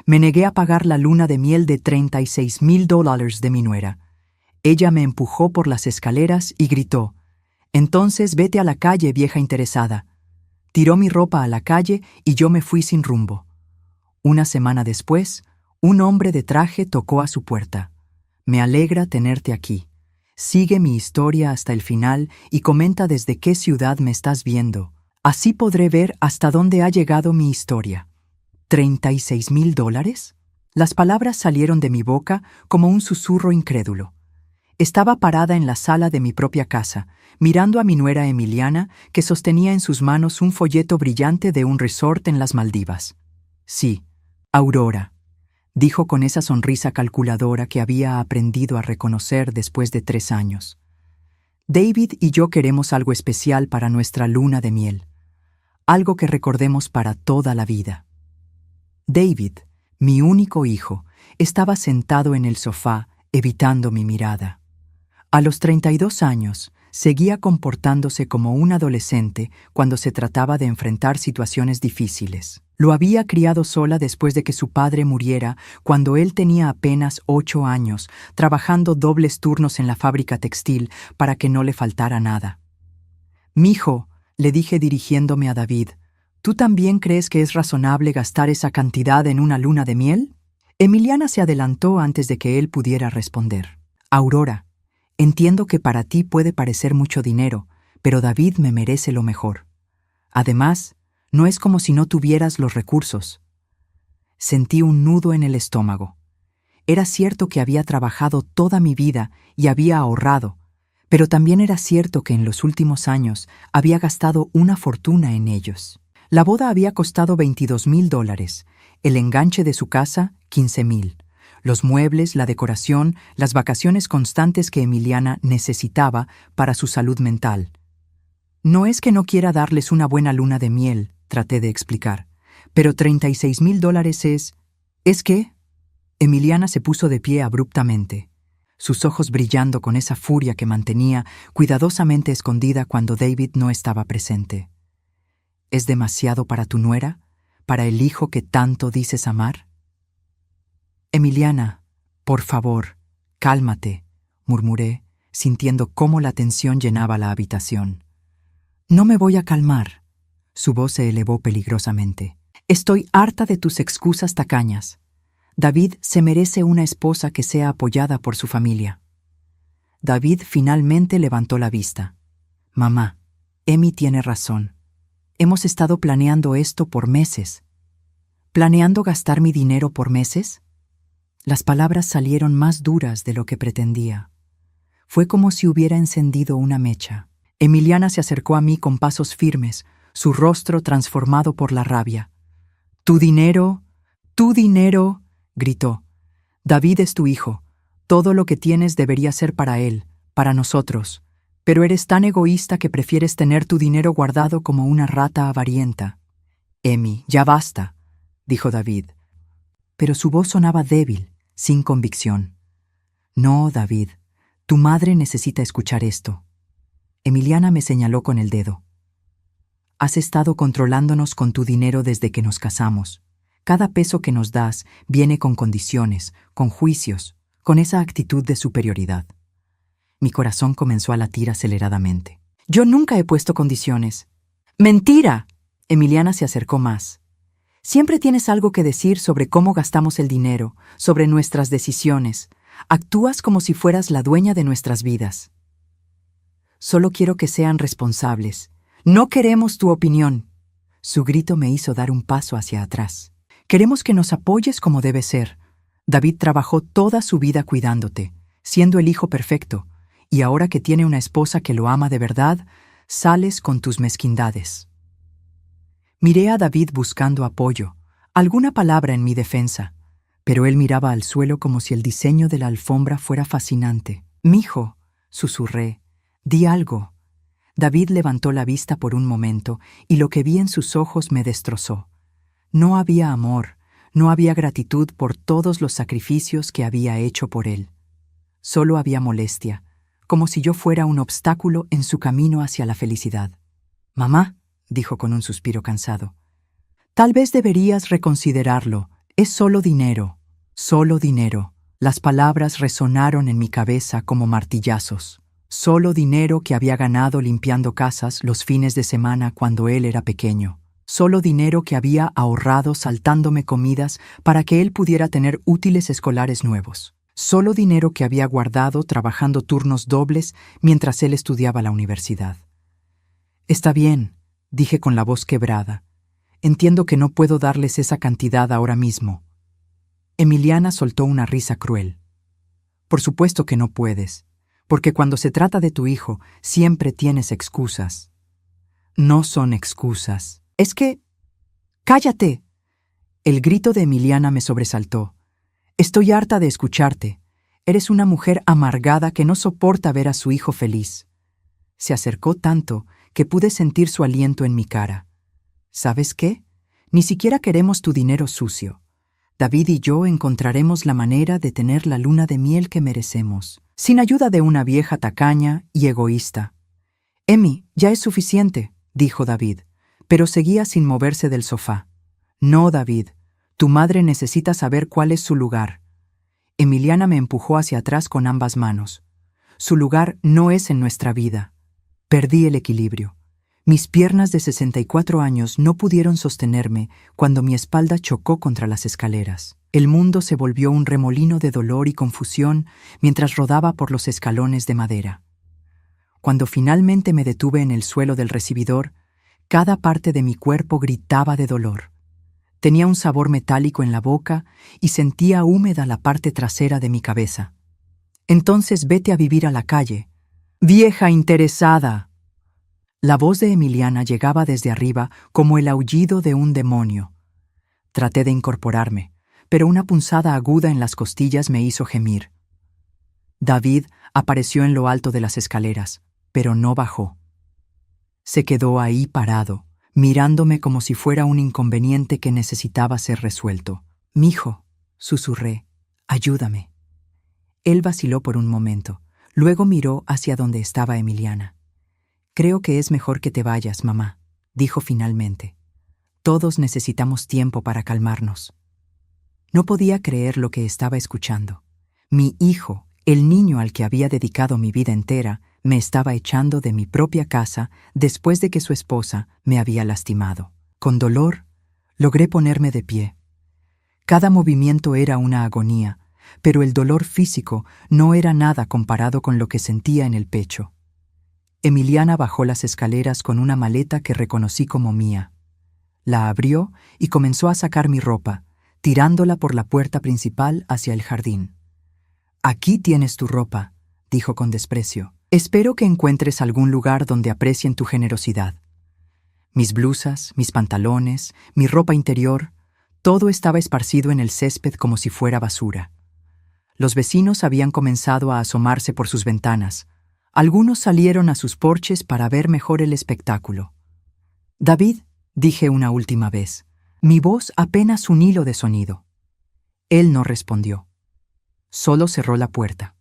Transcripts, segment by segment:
Me negué a pagar la luna de miel de $36,000 de mi nuera. Ella me empujó por las escaleras y gritó: «Entonces vete a la calle, vieja interesada». Tiró mi ropa a la calle y yo me fui sin rumbo. Una semana después, un hombre de traje tocó a su puerta. «Me alegra tenerte aquí. Sigue mi historia hasta el final y comenta desde qué ciudad me estás viendo. Así podré ver hasta dónde ha llegado mi historia». ¿$36,000? Las palabras salieron de mi boca como un susurro incrédulo. Estaba parada en la sala de mi propia casa, mirando a mi nuera Emiliana, que sostenía en sus manos un folleto brillante de un resort en las Maldivas. «Sí, Aurora», dijo con esa sonrisa calculadora que había aprendido a reconocer después de 3 años. «David y yo queremos algo especial para nuestra luna de miel, algo que recordemos para toda la vida». David, mi único hijo, estaba sentado en el sofá, evitando mi mirada. A los 32 años, seguía comportándose como un adolescente cuando se trataba de enfrentar situaciones difíciles. Lo había criado sola después de que su padre muriera cuando él tenía apenas 8 años, trabajando dobles turnos en la fábrica textil para que no le faltara nada. «Mijo», le dije dirigiéndome a David, «¿tú también crees que es razonable gastar esa cantidad en una luna de miel?». Emiliana se adelantó antes de que él pudiera responder. «Aurora, entiendo que para ti puede parecer mucho dinero, pero David me merece lo mejor. Además, no es como si no tuvieras los recursos». Sentí un nudo en el estómago. Era cierto que había trabajado toda mi vida y había ahorrado, pero también era cierto que en los últimos años había gastado una fortuna en ellos. La boda había costado $22,000, el enganche de su casa, $15,000. Los muebles, la decoración, las vacaciones constantes que Emiliana necesitaba para su salud mental. «No es que no quiera darles una buena luna de miel», traté de explicar, «pero $36,000 es... ¿Es qué?». Emiliana se puso de pie abruptamente, sus ojos brillando con esa furia que mantenía cuidadosamente escondida cuando David no estaba presente. «¿Es demasiado para tu nuera? ¿Para el hijo que tanto dices amar?». «Emiliana, por favor, cálmate», murmuré, sintiendo cómo la tensión llenaba la habitación. «No me voy a calmar». Su voz se elevó peligrosamente. «Estoy harta de tus excusas tacañas. David se merece una esposa que sea apoyada por su familia». David finalmente levantó la vista. «Mamá, Emi tiene razón. Hemos estado planeando esto por meses». «¿Planeando gastar mi dinero por meses?». Las palabras salieron más duras de lo que pretendía. Fue como si hubiera encendido una mecha. Emiliana se acercó a mí con pasos firmes, su rostro transformado por la rabia. «¡Tu dinero! ¡Tu dinero!», gritó. «David es tu hijo. Todo lo que tienes debería ser para él, para nosotros. Pero eres tan egoísta que prefieres tener tu dinero guardado como una rata avarienta». «Emi, ya basta», dijo David. Pero su voz sonaba débil, sin convicción. «No, David, tu madre necesita escuchar esto». Emiliana me señaló con el dedo. «Has estado controlándonos con tu dinero desde que nos casamos. Cada peso que nos das viene con condiciones, con juicios, con esa actitud de superioridad». Mi corazón comenzó a latir aceleradamente. «Yo nunca he puesto condiciones». «¡Mentira!». Emiliana se acercó más. «Siempre tienes algo que decir sobre cómo gastamos el dinero, sobre nuestras decisiones. Actúas como si fueras la dueña de nuestras vidas». «Solo quiero que sean responsables. No queremos tu opinión». Su grito me hizo dar un paso hacia atrás. «Queremos que nos apoyes como debe ser. David trabajó toda su vida cuidándote, siendo el hijo perfecto, y ahora que tiene una esposa que lo ama de verdad, sales con tus mezquindades». Miré a David buscando apoyo, alguna palabra en mi defensa, pero él miraba al suelo como si el diseño de la alfombra fuera fascinante. «Mijo», susurré, «di algo». David levantó la vista por un momento y lo que vi en sus ojos me destrozó. No había amor, no había gratitud por todos los sacrificios que había hecho por él. Solo había molestia, como si yo fuera un obstáculo en su camino hacia la felicidad. «Mamá», dijo con un suspiro cansado, «tal vez deberías reconsiderarlo. Es solo dinero, solo dinero. Las palabras resonaron en mi cabeza como martillazos. Solo dinero que había ganado limpiando casas los fines de semana cuando él era pequeño. Solo dinero que había ahorrado saltándome comidas para que él pudiera tener útiles escolares nuevos. Solo dinero que había guardado trabajando turnos dobles mientras él estudiaba la universidad. Está bien, dije con la voz quebrada. Entiendo que no puedo darles esa cantidad ahora mismo. Emiliana soltó una risa cruel. Por supuesto que no puedes, porque cuando se trata de tu hijo, siempre tienes excusas. No son excusas. Es que... ¡Cállate! El grito de Emiliana me sobresaltó. Estoy harta de escucharte. Eres una mujer amargada que no soporta ver a su hijo feliz. Se acercó tanto que pude sentir su aliento en mi cara. ¿Sabes qué? Ni siquiera queremos tu dinero sucio. David y yo encontraremos la manera de tener la luna de miel que merecemos, sin ayuda de una vieja tacaña y egoísta. Emi, ya es suficiente, dijo David, pero seguía sin moverse del sofá. No, David, tu madre necesita saber cuál es su lugar. Emiliana me empujó hacia atrás con ambas manos. Su lugar no es en nuestra vida. Perdí el equilibrio. Mis piernas de 64 años no pudieron sostenerme cuando mi espalda chocó contra las escaleras. El mundo se volvió un remolino de dolor y confusión mientras rodaba por los escalones de madera. Cuando finalmente me detuve en el suelo del recibidor, cada parte de mi cuerpo gritaba de dolor. Tenía un sabor metálico en la boca y sentía húmeda la parte trasera de mi cabeza. Entonces vete a vivir a la calle. ¡Vieja interesada! La voz de Emiliana llegaba desde arriba como el aullido de un demonio. Traté de incorporarme, pero una punzada aguda en las costillas me hizo gemir. David apareció en lo alto de las escaleras, pero no bajó. Se quedó ahí parado, mirándome como si fuera un inconveniente que necesitaba ser resuelto. «Mijo», susurré, «ayúdame». Él vaciló por un momento, luego miró hacia donde estaba Emiliana. «Creo que es mejor que te vayas, mamá», dijo finalmente. «Todos necesitamos tiempo para calmarnos». No podía creer lo que estaba escuchando. Mi hijo, el niño al que había dedicado mi vida entera, me estaba echando de mi propia casa después de que su esposa me había lastimado. Con dolor, logré ponerme de pie. Cada movimiento era una agonía, pero el dolor físico no era nada comparado con lo que sentía en el pecho. Emiliana bajó las escaleras con una maleta que reconocí como mía. La abrió y comenzó a sacar mi ropa, tirándola por la puerta principal hacia el jardín. «Aquí tienes tu ropa», dijo con desprecio. «Espero que encuentres algún lugar donde aprecien tu generosidad». Mis blusas, mis pantalones, mi ropa interior, todo estaba esparcido en el césped como si fuera basura. Los vecinos habían comenzado a asomarse por sus ventanas. Algunos salieron a sus porches para ver mejor el espectáculo. «David», dije una última vez, mi voz apenas un hilo de sonido. Él no respondió. Solo cerró la puerta.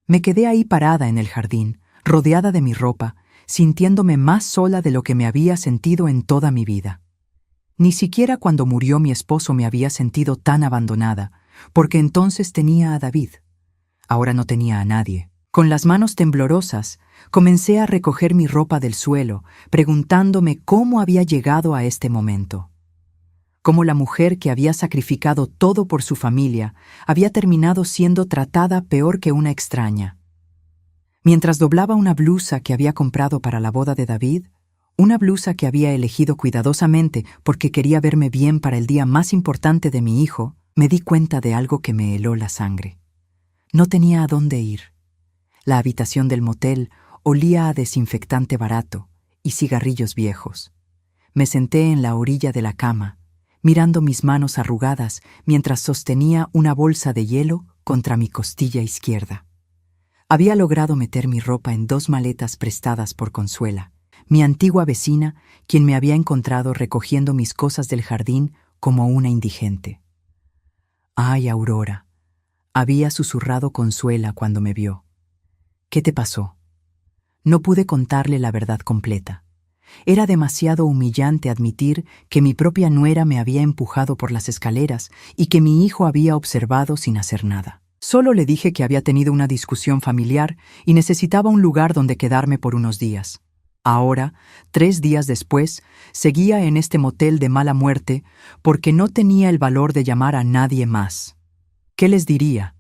Me quedé ahí parada en el jardín, rodeada de mi ropa, sintiéndome más sola de lo que me había sentido en toda mi vida. Ni siquiera cuando murió mi esposo me había sentido tan abandonada, porque entonces tenía a David. Ahora no tenía a nadie. Con las manos temblorosas, comencé a recoger mi ropa del suelo, preguntándome cómo había llegado a este momento. Cómo la mujer que había sacrificado todo por su familia había terminado siendo tratada peor que una extraña. Mientras doblaba una blusa que había comprado para la boda de David, una blusa que había elegido cuidadosamente porque quería verme bien para el día más importante de mi hijo, me di cuenta de algo que me heló la sangre. No tenía a dónde ir. La habitación del motel olía a desinfectante barato y cigarrillos viejos. Me senté en la orilla de la cama, mirando mis manos arrugadas mientras sostenía una bolsa de hielo contra mi costilla izquierda. Había logrado meter mi ropa en 2 maletas prestadas por Consuela, mi antigua vecina, quien me había encontrado recogiendo mis cosas del jardín como una indigente. «Ay, Aurora», había susurrado Consuela cuando me vio. «¿Qué te pasó?». No pude contarle la verdad completa. Era demasiado humillante admitir que mi propia nuera me había empujado por las escaleras y que mi hijo había observado sin hacer nada. Solo le dije que había tenido una discusión familiar y necesitaba un lugar donde quedarme por unos días. Ahora, 3 días después, seguía en este motel de mala muerte porque no tenía el valor de llamar a nadie más. ¿Qué les diría?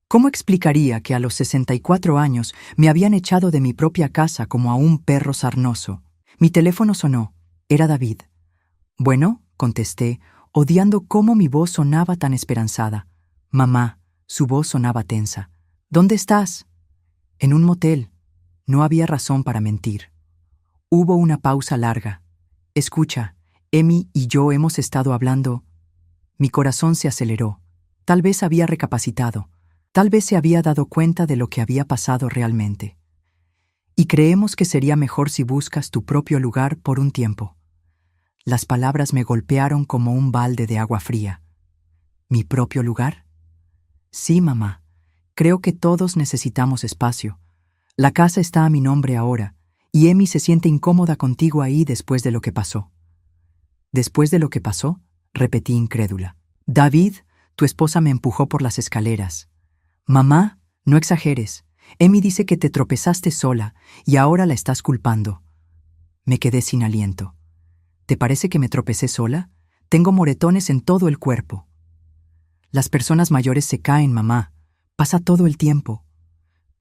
¿Cómo explicaría que a los 64 años me habían echado de mi propia casa como a un perro sarnoso? Mi teléfono sonó. Era David. «Bueno», contesté, odiando cómo mi voz sonaba tan esperanzada. «Mamá», su voz sonaba tensa. «¿Dónde estás?» «En un motel». No había razón para mentir. Hubo una pausa larga. «Escucha, Emi y yo hemos estado hablando». Mi corazón se aceleró. Tal vez había recapacitado. Tal vez se había dado cuenta de lo que había pasado realmente. «Y creemos que sería mejor si buscas tu propio lugar por un tiempo». Las palabras me golpearon como un balde de agua fría. ¿Mi propio lugar? Sí, mamá. Creo que todos necesitamos espacio. La casa está a mi nombre ahora, y Emi se siente incómoda contigo ahí después de lo que pasó. ¿Después de lo que pasó?, repetí incrédula. David, tu esposa me empujó por las escaleras. Mamá, no exageres. Emi dice que te tropezaste sola y ahora la estás culpando. Me quedé sin aliento. ¿Te parece que me tropecé sola? Tengo moretones en todo el cuerpo. Las personas mayores se caen, mamá. Pasa todo el tiempo.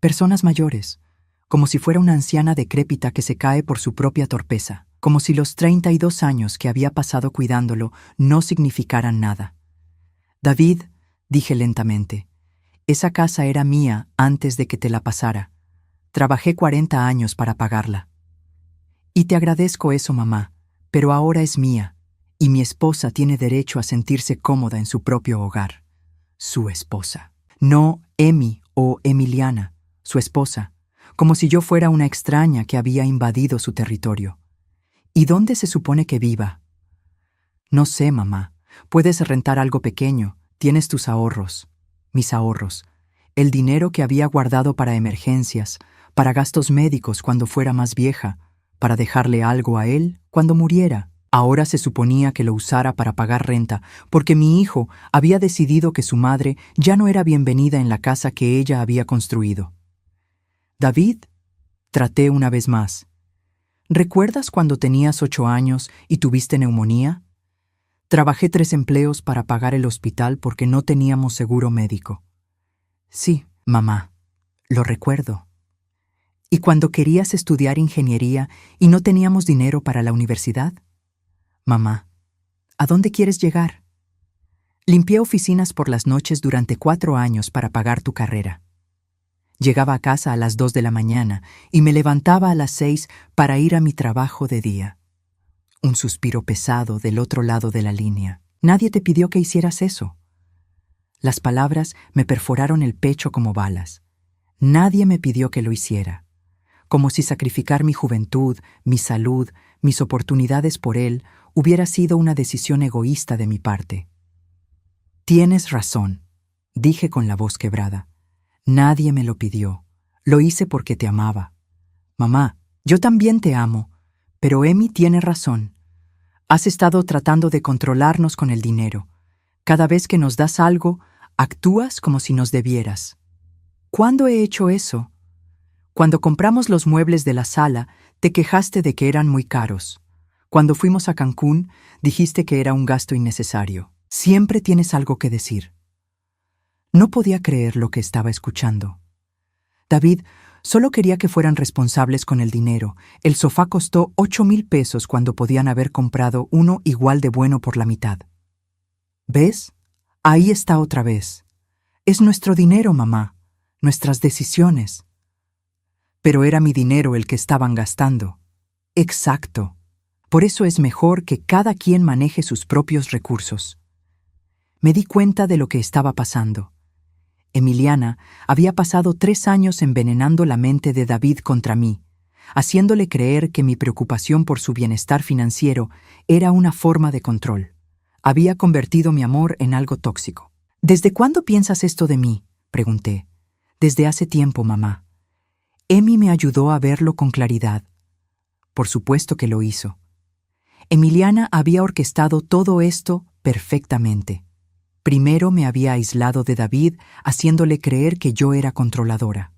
Personas mayores, como si fuera una anciana decrépita que se cae por su propia torpeza, como si los 32 años que había pasado cuidándolo no significaran nada. David, dije lentamente, esa casa era mía antes de que te la pasara. Trabajé 40 años para pagarla. Y te agradezco eso, mamá, pero ahora es mía, y mi esposa tiene derecho a sentirse cómoda en su propio hogar. Su esposa. No Emi o Emiliana, su esposa, como si yo fuera una extraña que había invadido su territorio. ¿Y dónde se supone que viva? No sé, mamá. Puedes rentar algo pequeño, tienes tus ahorros. Mis ahorros. El dinero que había guardado para emergencias, para gastos médicos cuando fuera más vieja, para dejarle algo a él cuando muriera. Ahora se suponía que lo usara para pagar renta, porque mi hijo había decidido que su madre ya no era bienvenida en la casa que ella había construido. David, traté una vez más. ¿Recuerdas cuando tenías 8 años y tuviste neumonía? Trabajé 3 empleos para pagar el hospital porque no teníamos seguro médico. Sí, mamá, lo recuerdo. ¿Y cuando querías estudiar ingeniería y no teníamos dinero para la universidad? Mamá, ¿a dónde quieres llegar? Limpié oficinas por las noches durante 4 años para pagar tu carrera. Llegaba a casa a las 2 de la mañana y me levantaba a las 6 para ir a mi trabajo de día. Un suspiro pesado del otro lado de la línea. Nadie te pidió que hicieras eso. Las palabras me perforaron el pecho como balas. Nadie me pidió que lo hiciera. Como si sacrificar mi juventud, mi salud, mis oportunidades por él hubiera sido una decisión egoísta de mi parte. Tienes razón, dije con la voz quebrada. Nadie me lo pidió. Lo hice porque te amaba. Mamá, yo también te amo, pero Emi tiene razón. Has estado tratando de controlarnos con el dinero. Cada vez que nos das algo, actúas como si nos debieras. ¿Cuándo he hecho eso? Cuando compramos los muebles de la sala, te quejaste de que eran muy caros. Cuando fuimos a Cancún, dijiste que era un gasto innecesario. Siempre tienes algo que decir. No podía creer lo que estaba escuchando. David, solo quería que fueran responsables con el dinero. El sofá costó 8,000 pesos cuando podían haber comprado uno igual de bueno por la mitad. ¿Ves? Ahí está otra vez. Es nuestro dinero, mamá. Nuestras decisiones. Pero era mi dinero el que estaban gastando. Exacto. Por eso es mejor que cada quien maneje sus propios recursos. Me di cuenta de lo que estaba pasando. Emiliana había pasado 3 años envenenando la mente de David contra mí, haciéndole creer que mi preocupación por su bienestar financiero era una forma de control. Había convertido mi amor en algo tóxico. ¿Desde cuándo piensas esto de mí?, pregunté. Desde hace tiempo, mamá. Emi me ayudó a verlo con claridad. Por supuesto que lo hizo. Emiliana había orquestado todo esto perfectamente. Primero me había aislado de David, haciéndole creer que yo era controladora.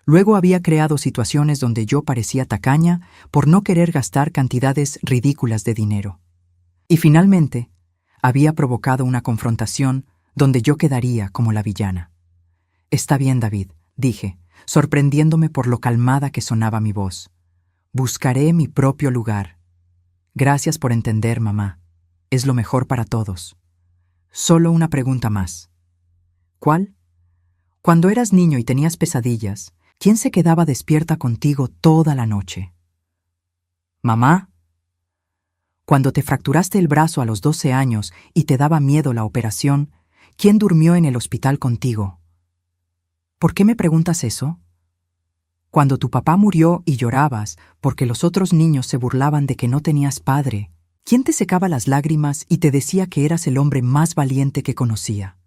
Luego había creado situaciones donde yo parecía tacaña por no querer gastar cantidades ridículas de dinero. Y finalmente, había provocado una confrontación donde yo quedaría como la villana. «Está bien, David», dije, sorprendiéndome por lo calmada que sonaba mi voz. «Buscaré mi propio lugar. Gracias por entender, mamá. Es lo mejor para todos. Solo una pregunta más». «¿Cuál?» «Cuando eras niño y tenías pesadillas, ¿quién se quedaba despierta contigo toda la noche?» «¿Mamá?» «Cuando te fracturaste el brazo a los 12 años y te daba miedo la operación, ¿quién durmió en el hospital contigo?» «¿Por qué me preguntas eso?» «Cuando tu papá murió y llorabas porque los otros niños se burlaban de que no tenías padre, ¿quién te secaba las lágrimas y te decía que eras el hombre más valiente que conocía?»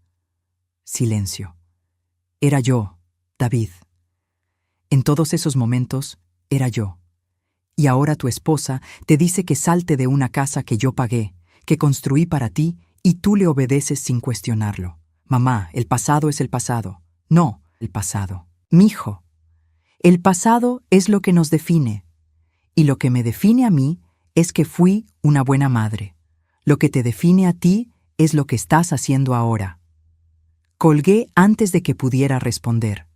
Silencio. Era yo, David. En todos esos momentos, era yo. Y ahora tu esposa te dice que salte de una casa que yo pagué, que construí para ti, y tú le obedeces sin cuestionarlo. «Mamá, el pasado es el pasado». «No, el pasado. Mijo, el pasado es lo que nos define. Y lo que me define a mí es que fui una buena madre. Lo que te define a ti es lo que estás haciendo ahora». Colgué antes de que pudiera responder.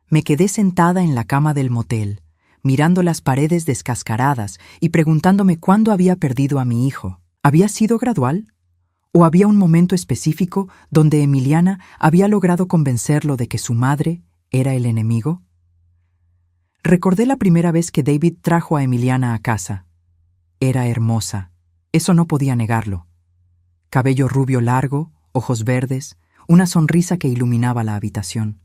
Me quedé sentada en la cama del motel, mirando las paredes descascaradas y preguntándome cuándo había perdido a mi hijo. ¿Había sido gradual? ¿O había un momento específico donde Emiliana había logrado convencerlo de que su madre era el enemigo? Recordé la primera vez que David trajo a Emiliana a casa. Era hermosa, eso no podía negarlo. Cabello rubio largo, ojos verdes, una sonrisa que iluminaba la habitación.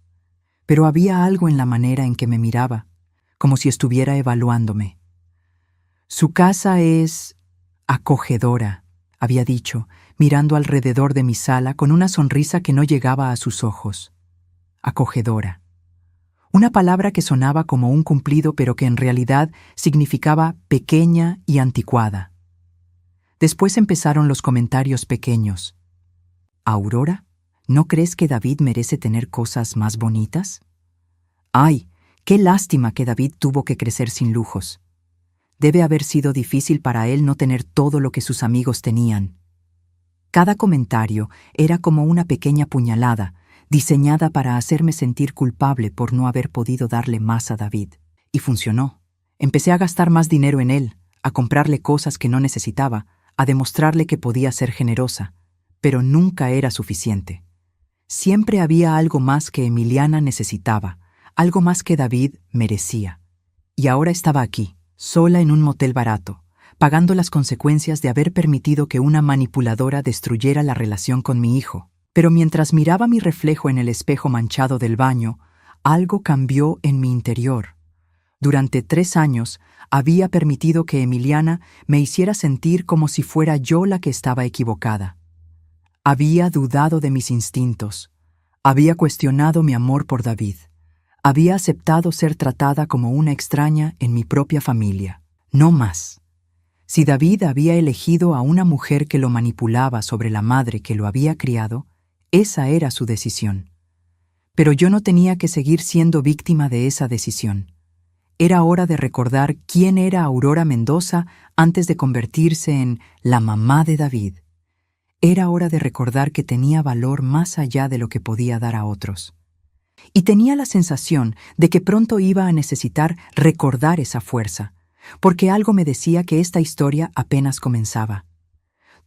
Pero había algo en la manera en que me miraba, como si estuviera evaluándome. «Su casa es acogedora», había dicho, mirando alrededor de mi sala con una sonrisa que no llegaba a sus ojos. Acogedora. Una palabra que sonaba como un cumplido, pero que en realidad significaba pequeña y anticuada. Después empezaron los comentarios pequeños. «¿Aurora? ¿No crees que David merece tener cosas más bonitas? Ay, qué lástima que David tuvo que crecer sin lujos. Debe haber sido difícil para él no tener todo lo que sus amigos tenían». Cada comentario era como una pequeña puñalada, diseñada para hacerme sentir culpable por no haber podido darle más a David. Y funcionó. Empecé a gastar más dinero en él, a comprarle cosas que no necesitaba, a demostrarle que podía ser generosa, pero nunca era suficiente. Siempre había algo más que Emiliana necesitaba, algo más que David merecía. Y ahora estaba aquí, sola en un motel barato, pagando las consecuencias de haber permitido que una manipuladora destruyera la relación con mi hijo. Pero mientras miraba mi reflejo en el espejo manchado del baño, algo cambió en mi interior. Durante 3 años había permitido que Emiliana me hiciera sentir como si fuera yo la que estaba equivocada. Había dudado de mis instintos. Había cuestionado mi amor por David. Había aceptado ser tratada como una extraña en mi propia familia. No más. Si David había elegido a una mujer que lo manipulaba sobre la madre que lo había criado, esa era su decisión. Pero yo no tenía que seguir siendo víctima de esa decisión. Era hora de recordar quién era Aurora Mendoza antes de convertirse en la mamá de David. Era hora de recordar que tenía valor más allá de lo que podía dar a otros. Y tenía la sensación de que pronto iba a necesitar recordar esa fuerza, porque algo me decía que esta historia apenas comenzaba.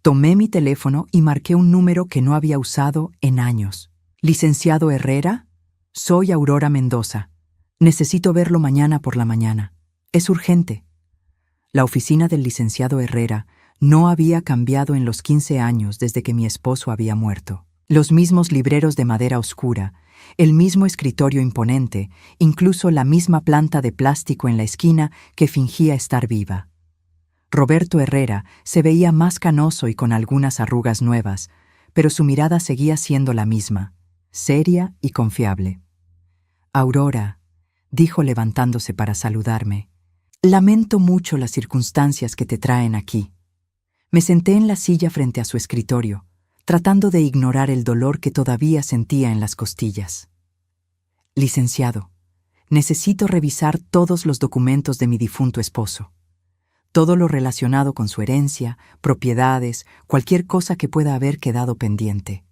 Tomé mi teléfono y marqué un número que no había usado en años. «Licenciado Herrera, soy Aurora Mendoza. Necesito verlo mañana por la mañana. Es urgente». La oficina del licenciado Herrera no había cambiado en los 15 años desde que mi esposo había muerto. Los mismos libreros de madera oscura, el mismo escritorio imponente, incluso la misma planta de plástico en la esquina que fingía estar viva. Roberto Herrera se veía más canoso y con algunas arrugas nuevas, pero su mirada seguía siendo la misma, seria y confiable. «Aurora», dijo levantándose para saludarme, Lamento mucho las circunstancias que te traen aquí. Me senté en la silla frente a su escritorio, tratando de ignorar el dolor que todavía sentía en las costillas. Licenciado, necesito revisar todos los documentos de mi difunto esposo. Todo lo relacionado con su herencia, propiedades, cualquier cosa que pueda haber quedado pendiente.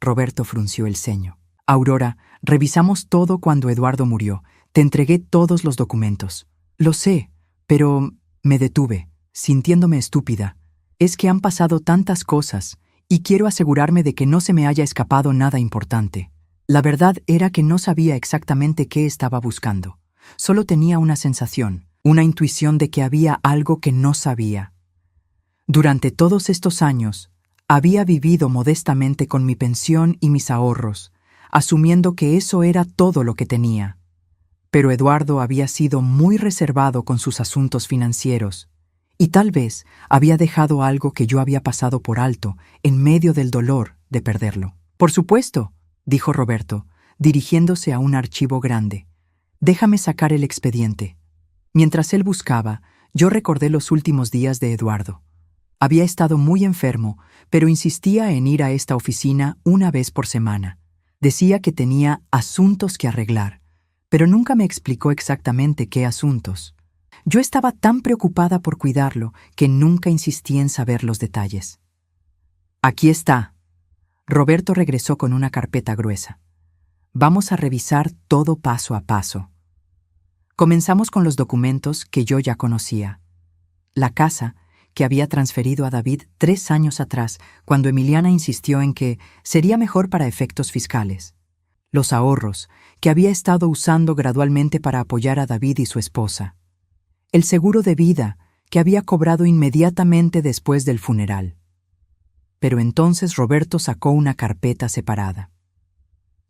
Roberto frunció el ceño. Aurora, revisamos todo cuando Eduardo murió. Te entregué todos los documentos. Lo sé, pero me detuve, sintiéndome estúpida. Es que han pasado tantas cosas, y quiero asegurarme de que no se me haya escapado nada importante. La verdad era que no sabía exactamente qué estaba buscando. Solo tenía una sensación, una intuición de que había algo que no sabía. Durante todos estos años, había vivido modestamente con mi pensión y mis ahorros, asumiendo que eso era todo lo que tenía. Pero Eduardo había sido muy reservado con sus asuntos financieros, y tal vez había dejado algo que yo había pasado por alto en medio del dolor de perderlo. Por supuesto, dijo Roberto, dirigiéndose a un archivo grande. Déjame sacar el expediente. Mientras él buscaba, yo recordé los últimos días de Eduardo. Había estado muy enfermo, pero insistía en ir a esta oficina una vez por semana. Decía que tenía asuntos que arreglar, pero nunca me explicó exactamente qué asuntos. Yo estaba tan preocupada por cuidarlo que nunca insistí en saber los detalles. Aquí está. Roberto regresó con una carpeta gruesa. Vamos a revisar todo paso a paso. Comenzamos con los documentos que yo ya conocía. La casa, que había transferido a David 3 años atrás, cuando Emiliana insistió en que sería mejor para efectos fiscales. Los ahorros, que había estado usando gradualmente para apoyar a David y su esposa. El seguro de vida, que había cobrado inmediatamente después del funeral. Pero entonces Roberto sacó una carpeta separada.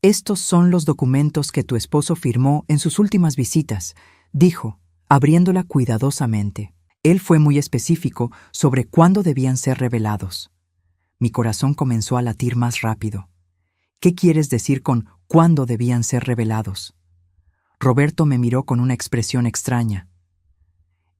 Estos son los documentos que tu esposo firmó en sus últimas visitas, dijo, abriéndola cuidadosamente. Él fue muy específico sobre cuándo debían ser revelados. Mi corazón comenzó a latir más rápido. ¿Qué quieres decir con cuándo debían ser revelados? Roberto me miró con una expresión extraña.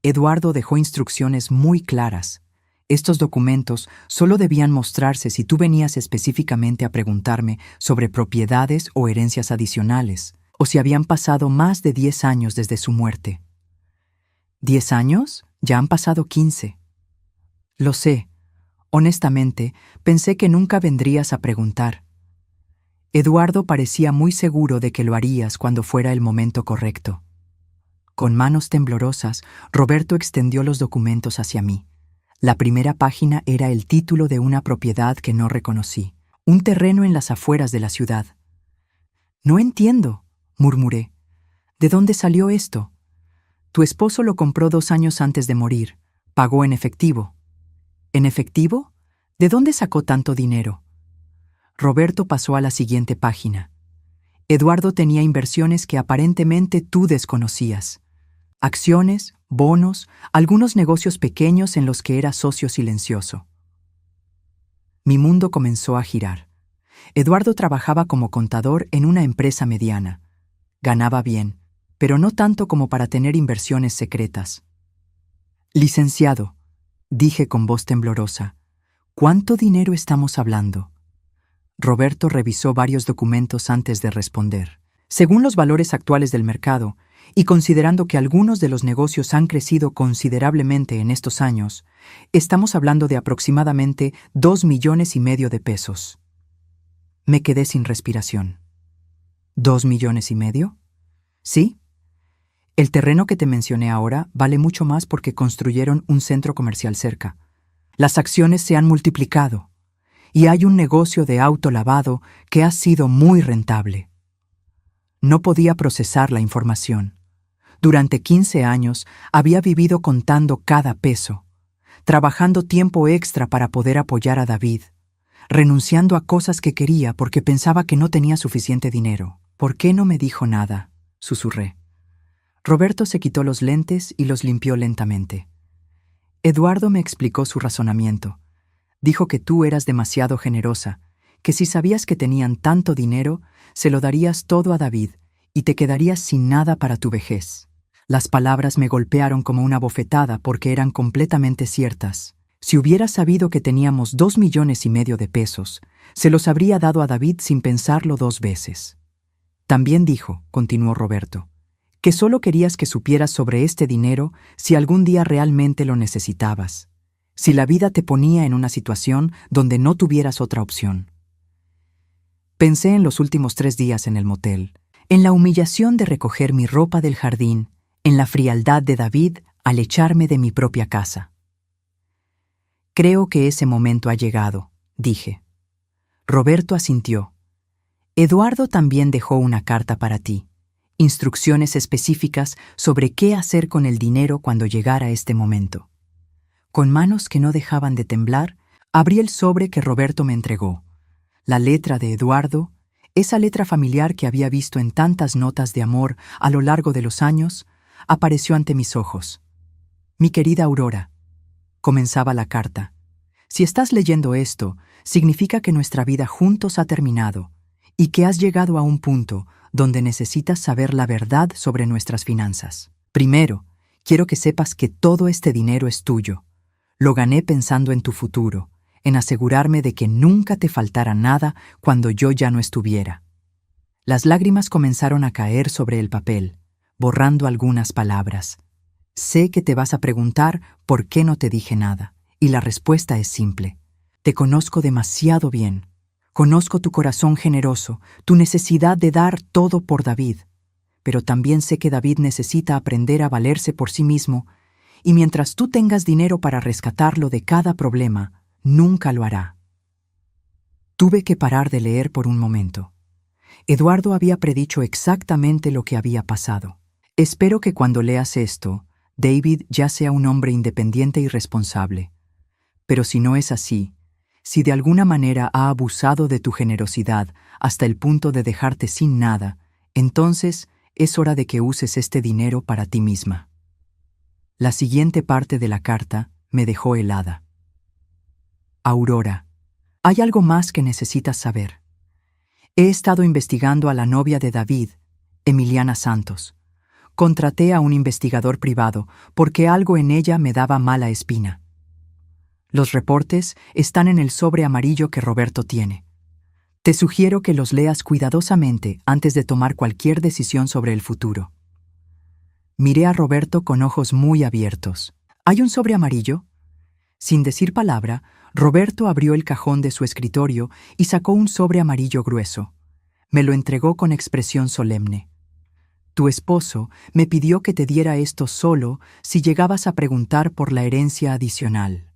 Eduardo dejó instrucciones muy claras. Estos documentos solo debían mostrarse si tú venías específicamente a preguntarme sobre propiedades o herencias adicionales, o si habían pasado más de 10 años desde su muerte. ¿10 años? Ya han pasado 15. Lo sé. Honestamente, pensé que nunca vendrías a preguntar. Eduardo parecía muy seguro de que lo harías cuando fuera el momento correcto. Con manos temblorosas, Roberto extendió los documentos hacia mí. La primera página era el título de una propiedad que no reconocí, un terreno en las afueras de la ciudad. No entiendo, murmuré. ¿De dónde salió esto? Tu esposo lo compró 2 años antes de morir. Pagó en efectivo. ¿En efectivo? ¿De dónde sacó tanto dinero? Roberto pasó a la siguiente página. Eduardo tenía inversiones que aparentemente tú desconocías. Acciones, bonos, algunos negocios pequeños en los que era socio silencioso. Mi mundo comenzó a girar. Eduardo trabajaba como contador en una empresa mediana. Ganaba bien, pero no tanto como para tener inversiones secretas. Licenciado, dije con voz temblorosa, ¿cuánto dinero estamos hablando? Roberto revisó varios documentos antes de responder. Según los valores actuales del mercado, y considerando que algunos de los negocios han crecido considerablemente en estos años, estamos hablando de aproximadamente 2,5 millones de pesos. Me quedé sin respiración. ¿2,5 millones? ¿Sí? El terreno que te mencioné ahora vale mucho más porque construyeron un centro comercial cerca. Las acciones se han multiplicado, y hay un negocio de autolavado que ha sido muy rentable. No podía procesar la información. Durante 15 años había vivido contando cada peso, trabajando tiempo extra para poder apoyar a David, renunciando a cosas que quería porque pensaba que no tenía suficiente dinero. ¿Por qué no me dijo nada?, susurré. Roberto se quitó los lentes y los limpió lentamente. Eduardo me explicó su razonamiento. Dijo que tú eras demasiado generosa, que si sabías que tenían tanto dinero, se lo darías todo a David y te quedarías sin nada para tu vejez. Las palabras me golpearon como una bofetada porque eran completamente ciertas. Si hubiera sabido que teníamos 2,5 millones de pesos, se los habría dado a David sin pensarlo 2 veces. También dijo, continuó Roberto, que solo querías que supieras sobre este dinero si algún día realmente lo necesitabas, si la vida te ponía en una situación donde no tuvieras otra opción. Pensé en los últimos 3 días en el motel, en la humillación de recoger mi ropa del jardín, en la frialdad de David al echarme de mi propia casa. Creo que ese momento ha llegado, dije. Roberto asintió. Eduardo también dejó una carta para ti, instrucciones específicas sobre qué hacer con el dinero cuando llegara este momento. Con manos que no dejaban de temblar, abrí el sobre que Roberto me entregó. La letra de Eduardo, esa letra familiar que había visto en tantas notas de amor a lo largo de los años, apareció ante mis ojos. Mi querida Aurora, comenzaba la carta. Si estás leyendo esto, significa que nuestra vida juntos ha terminado y que has llegado a un punto donde necesitas saber la verdad sobre nuestras finanzas. Primero, quiero que sepas que todo este dinero es tuyo. Lo gané pensando en tu futuro, en asegurarme de que nunca te faltara nada cuando yo ya no estuviera. Las lágrimas comenzaron a caer sobre el papel, borrando algunas palabras. Sé que te vas a preguntar por qué no te dije nada, y la respuesta es simple. Te conozco demasiado bien. Conozco tu corazón generoso, tu necesidad de dar todo por David. Pero también sé que David necesita aprender a valerse por sí mismo, y mientras tú tengas dinero para rescatarlo de cada problema, nunca lo hará. Tuve que parar de leer por un momento. Eduardo había predicho exactamente lo que había pasado. Espero que cuando leas esto, David ya sea un hombre independiente y responsable. Pero si no es así, si de alguna manera ha abusado de tu generosidad hasta el punto de dejarte sin nada, entonces es hora de que uses este dinero para ti misma. La siguiente parte de la carta me dejó helada. Aurora, hay algo más que necesitas saber. He estado investigando a la novia de David, Emiliana Santos. Contraté a un investigador privado porque algo en ella me daba mala espina. Los reportes están en el sobre amarillo que Roberto tiene. Te sugiero que los leas cuidadosamente antes de tomar cualquier decisión sobre el futuro. Miré a Roberto con ojos muy abiertos. ¿Hay un sobre amarillo? Sin decir palabra, Roberto abrió el cajón de su escritorio y sacó un sobre amarillo grueso. Me lo entregó con expresión solemne. Tu esposo me pidió que te diera esto solo si llegabas a preguntar por la herencia adicional.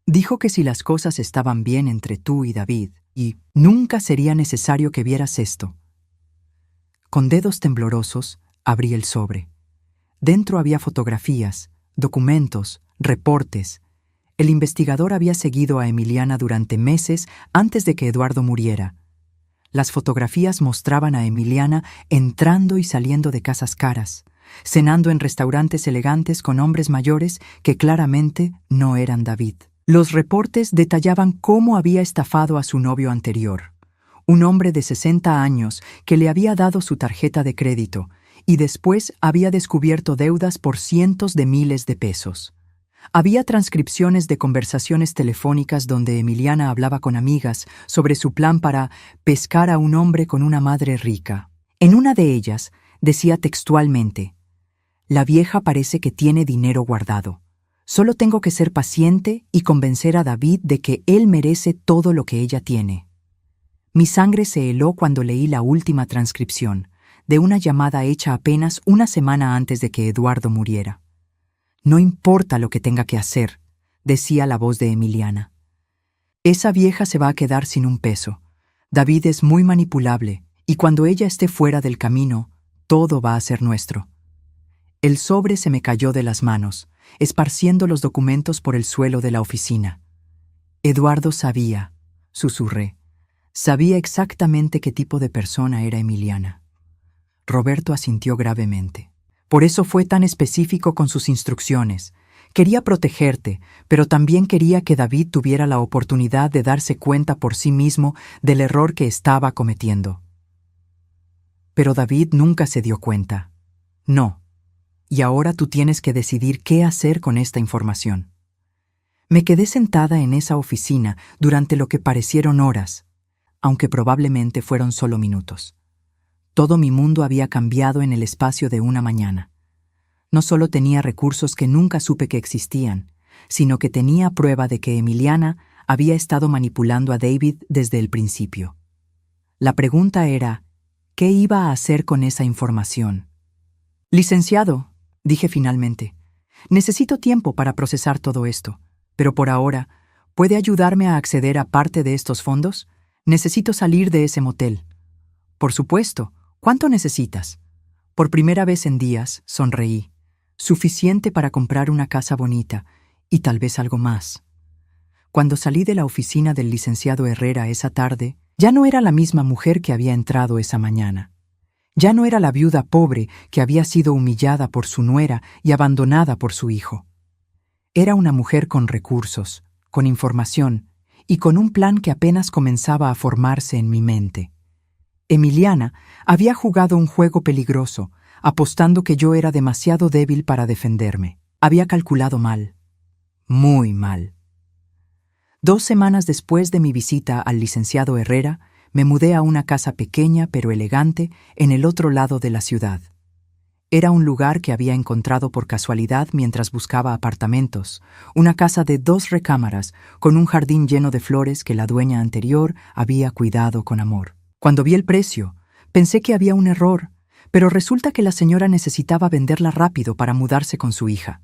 Dijo que si las cosas estaban bien entre tú y David, y nunca sería necesario que vieras esto. Con dedos temblorosos, abrí el sobre. Dentro había fotografías, documentos, reportes. El investigador había seguido a Emiliana durante meses antes de que Eduardo muriera. Las fotografías mostraban a Emiliana entrando y saliendo de casas caras, cenando en restaurantes elegantes con hombres mayores que claramente no eran David. Los reportes detallaban cómo había estafado a su novio anterior, un hombre de 60 años que le había dado su tarjeta de crédito y después había descubierto deudas por cientos de miles de pesos. Había transcripciones de conversaciones telefónicas donde Emiliana hablaba con amigas sobre su plan para pescar a un hombre con una madre rica. En una de ellas decía textualmente: «La vieja parece que tiene dinero guardado. Solo tengo que ser paciente y convencer a David de que él merece todo lo que ella tiene». Mi sangre se heló cuando leí la última transcripción, de una llamada hecha apenas una semana antes de que Eduardo muriera. «No importa lo que tenga que hacer», decía la voz de Emiliana. «Esa vieja se va a quedar sin un peso. David es muy manipulable, y cuando ella esté fuera del camino, todo va a ser nuestro». El sobre se me cayó de las manos, esparciendo los documentos por el suelo de la oficina. Eduardo sabía, susurré. Sabía exactamente qué tipo de persona era Emiliana. Roberto asintió gravemente. Por eso fue tan específico con sus instrucciones. Quería protegerte, pero también quería que David tuviera la oportunidad de darse cuenta por sí mismo del error que estaba cometiendo. Pero David nunca se dio cuenta. No. y ahora tú tienes que decidir qué hacer con esta información. Me quedé sentada en esa oficina durante lo que parecieron horas, aunque probablemente fueron solo minutos. Todo mi mundo había cambiado en el espacio de una mañana. No solo tenía recursos que nunca supe que existían, sino que tenía prueba de que Emiliana había estado manipulando a David desde el principio. La pregunta era, ¿qué iba a hacer con esa información? Licenciado, dije finalmente, necesito tiempo para procesar todo esto, pero por ahora, ¿puede ayudarme a acceder a parte de estos fondos? Necesito salir de ese motel. Por supuesto. ¿Cuánto necesitas? Por primera vez en días, sonreí. Suficiente para comprar una casa bonita y tal vez algo más. Cuando salí de la oficina del licenciado Herrera esa tarde, ya no era la misma mujer que había entrado esa mañana. Ya no era la viuda pobre que había sido humillada por su nuera y abandonada por su hijo. Era una mujer con recursos, con información y con un plan que apenas comenzaba a formarse en mi mente. Emiliana había jugado un juego peligroso, apostando que yo era demasiado débil para defenderme. Había calculado mal. Muy mal. 2 semanas después de mi visita al licenciado Herrera, me mudé a una casa pequeña pero elegante en el otro lado de la ciudad. Era un lugar que había encontrado por casualidad mientras buscaba apartamentos, una casa de 2 recámaras con un jardín lleno de flores que la dueña anterior había cuidado con amor. Cuando vi el precio, pensé que había un error, pero resulta que la señora necesitaba venderla rápido para mudarse con su hija.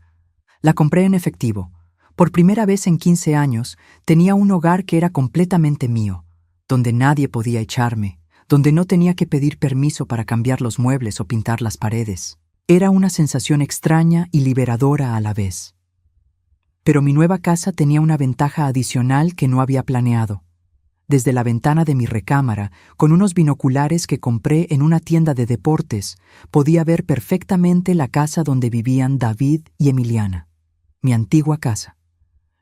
La compré en efectivo. Por primera vez en 15 años, tenía un hogar que era completamente mío, donde nadie podía echarme, donde no tenía que pedir permiso para cambiar los muebles o pintar las paredes. Era una sensación extraña y liberadora a la vez. Pero mi nueva casa tenía una ventaja adicional que no había planeado. Desde la ventana de mi recámara, con unos binoculares que compré en una tienda de deportes, podía ver perfectamente la casa donde vivían David y Emiliana, mi antigua casa.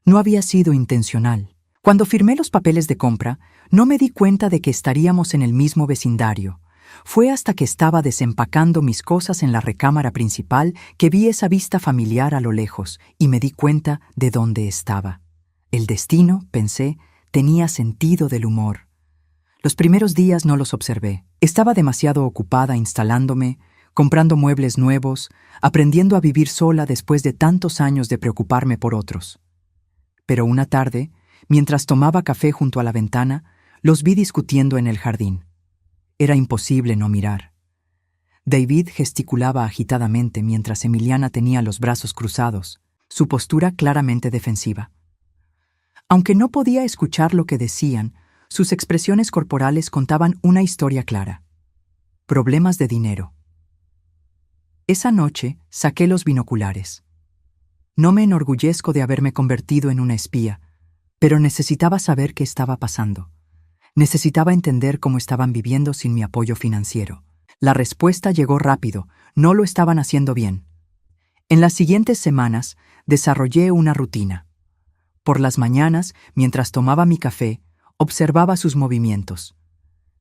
No había sido intencional. Cuando firmé los papeles de compra, no me di cuenta de que estaríamos en el mismo vecindario. Fue hasta que estaba desempacando mis cosas en la recámara principal que vi esa vista familiar a lo lejos y me di cuenta de dónde estaba. El destino, pensé, tenía sentido del humor. Los primeros días no los observé. Estaba demasiado ocupada instalándome, comprando muebles nuevos, aprendiendo a vivir sola después de tantos años de preocuparme por otros. Pero una tarde, mientras tomaba café junto a la ventana, los vi discutiendo en el jardín. Era imposible no mirar. David gesticulaba agitadamente mientras Emiliana tenía los brazos cruzados, su postura claramente defensiva. Aunque no podía escuchar lo que decían, sus expresiones corporales contaban una historia clara. Problemas de dinero. Esa noche saqué los binoculares. No me enorgullezco de haberme convertido en una espía, pero necesitaba saber qué estaba pasando. Necesitaba entender cómo estaban viviendo sin mi apoyo financiero. La respuesta llegó rápido, no lo estaban haciendo bien. En las siguientes semanas desarrollé una rutina. Por las mañanas, mientras tomaba mi café, observaba sus movimientos.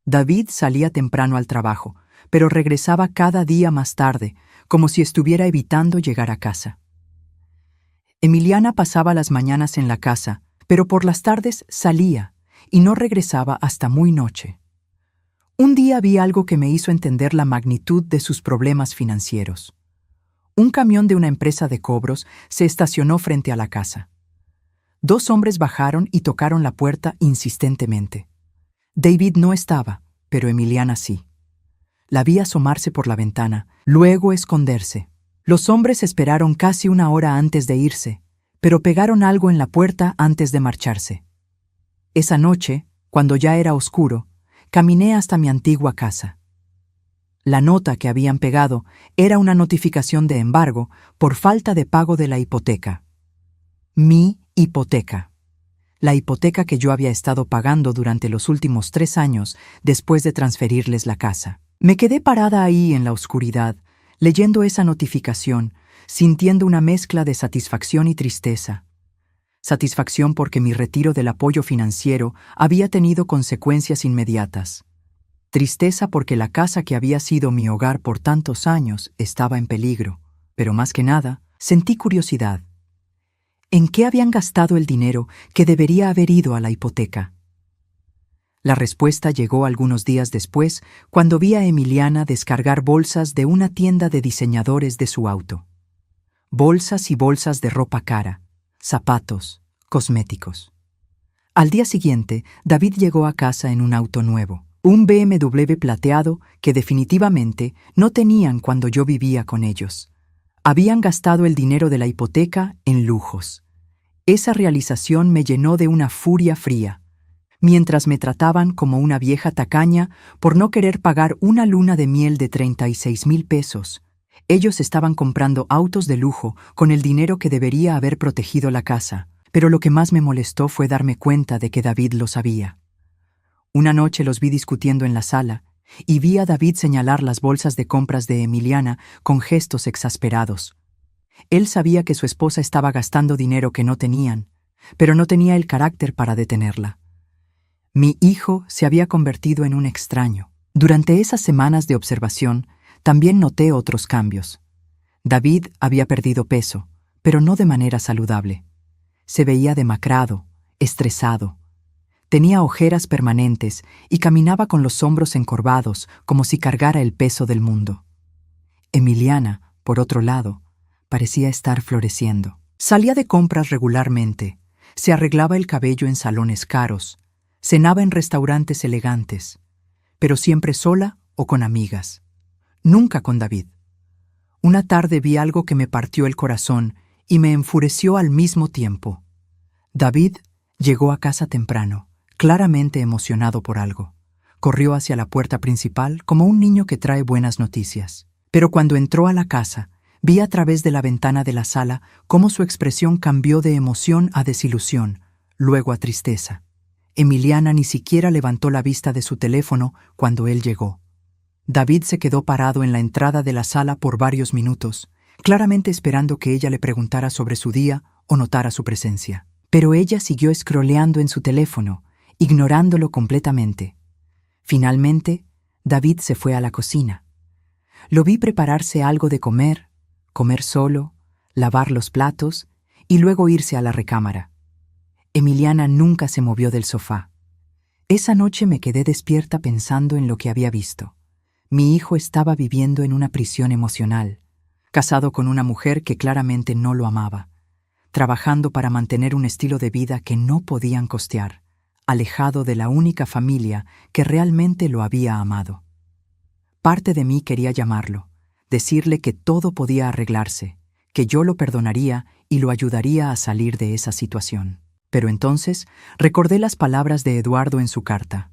David salía temprano al trabajo, pero regresaba cada día más tarde, como si estuviera evitando llegar a casa. Emiliana pasaba las mañanas en la casa, pero por las tardes salía y no regresaba hasta muy noche. Un día vi algo que me hizo entender la magnitud de sus problemas financieros. Un camión de una empresa de cobros se estacionó frente a la casa. 2 hombres bajaron y tocaron la puerta insistentemente. David no estaba, pero Emiliana sí. La vi asomarse por la ventana, luego esconderse. Los hombres esperaron casi 1 hora antes de irse, pero pegaron algo en la puerta antes de marcharse. Esa noche, cuando ya era oscuro, caminé hasta mi antigua casa. La nota que habían pegado era una notificación de embargo por falta de pago de la hipoteca. Mi hipoteca. La hipoteca que yo había estado pagando durante los últimos 3 años después de transferirles la casa. Me quedé parada ahí en la oscuridad, leyendo esa notificación, sintiendo una mezcla de satisfacción y tristeza. Satisfacción porque mi retiro del apoyo financiero había tenido consecuencias inmediatas. Tristeza porque la casa que había sido mi hogar por tantos años estaba en peligro. Pero más que nada, sentí curiosidad. ¿En qué habían gastado el dinero que debería haber ido a la hipoteca? La respuesta llegó algunos días después, cuando vi a Emiliana descargar bolsas de una tienda de diseñadores de su auto. Bolsas y bolsas de ropa cara, zapatos, cosméticos. Al día siguiente, David llegó a casa en un auto nuevo, un BMW plateado que definitivamente no tenían cuando yo vivía con ellos. Habían gastado el dinero de la hipoteca en lujos. Esa realización me llenó de una furia fría. Mientras me trataban como una vieja tacaña por no querer pagar una luna de miel de 36,000 pesos, ellos estaban comprando autos de lujo con el dinero que debería haber protegido la casa, pero lo que más me molestó fue darme cuenta de que David lo sabía. Una noche los vi discutiendo en la sala y vi a David señalar las bolsas de compras de Emiliana con gestos exasperados. Él sabía que su esposa estaba gastando dinero que no tenían, pero no tenía el carácter para detenerla. Mi hijo se había convertido en un extraño. Durante esas semanas de observación, también noté otros cambios. David había perdido peso, pero no de manera saludable. Se veía demacrado, estresado. Tenía ojeras permanentes y caminaba con los hombros encorvados como si cargara el peso del mundo. Emiliana, por otro lado, parecía estar floreciendo. Salía de compras regularmente, se arreglaba el cabello en salones caros, cenaba en restaurantes elegantes, pero siempre sola o con amigas. Nunca con David. Una tarde vi algo que me partió el corazón y me enfureció al mismo tiempo. David llegó a casa temprano, claramente emocionado por algo. Corrió hacia la puerta principal como un niño que trae buenas noticias. Pero cuando entró a la casa, vi a través de la ventana de la sala cómo su expresión cambió de emoción a desilusión, luego a tristeza. Emiliana ni siquiera levantó la vista de su teléfono cuando él llegó. David se quedó parado en la entrada de la sala por varios minutos, claramente esperando que ella le preguntara sobre su día o notara su presencia. Pero ella siguió scrolleando en su teléfono, ignorándolo completamente. Finalmente, David se fue a la cocina. Lo vi prepararse algo de comer solo, lavar los platos y luego irse a la recámara. Emiliana nunca se movió del sofá. Esa noche me quedé despierta pensando en lo que había visto. Mi hijo estaba viviendo en una prisión emocional, casado con una mujer que claramente no lo amaba, trabajando para mantener un estilo de vida que no podían costear, alejado de la única familia que realmente lo había amado. Parte de mí quería llamarlo, decirle que todo podía arreglarse, que yo lo perdonaría y lo ayudaría a salir de esa situación. Pero entonces recordé las palabras de Eduardo en su carta.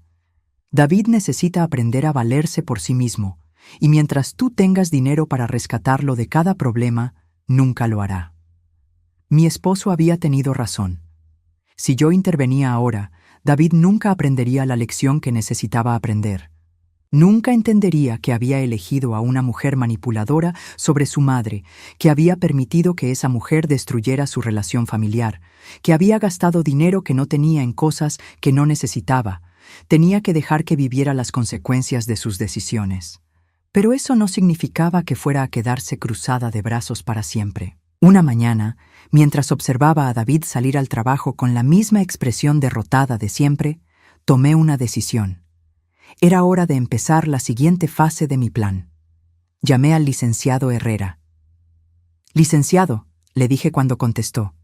David necesita aprender a valerse por sí mismo, y mientras tú tengas dinero para rescatarlo de cada problema, nunca lo hará. Mi esposo había tenido razón. Si yo intervenía ahora, David nunca aprendería la lección que necesitaba aprender. Nunca entendería que había elegido a una mujer manipuladora sobre su madre, que había permitido que esa mujer destruyera su relación familiar, que había gastado dinero que no tenía en cosas que no necesitaba. Tenía que dejar que viviera las consecuencias de sus decisiones. Pero eso no significaba que fuera a quedarse cruzada de brazos para siempre. Una mañana, mientras observaba a David salir al trabajo con la misma expresión derrotada de siempre, tomé una decisión. Era hora de empezar la siguiente fase de mi plan. Llamé al licenciado Herrera. «Licenciado», le dije cuando contestó,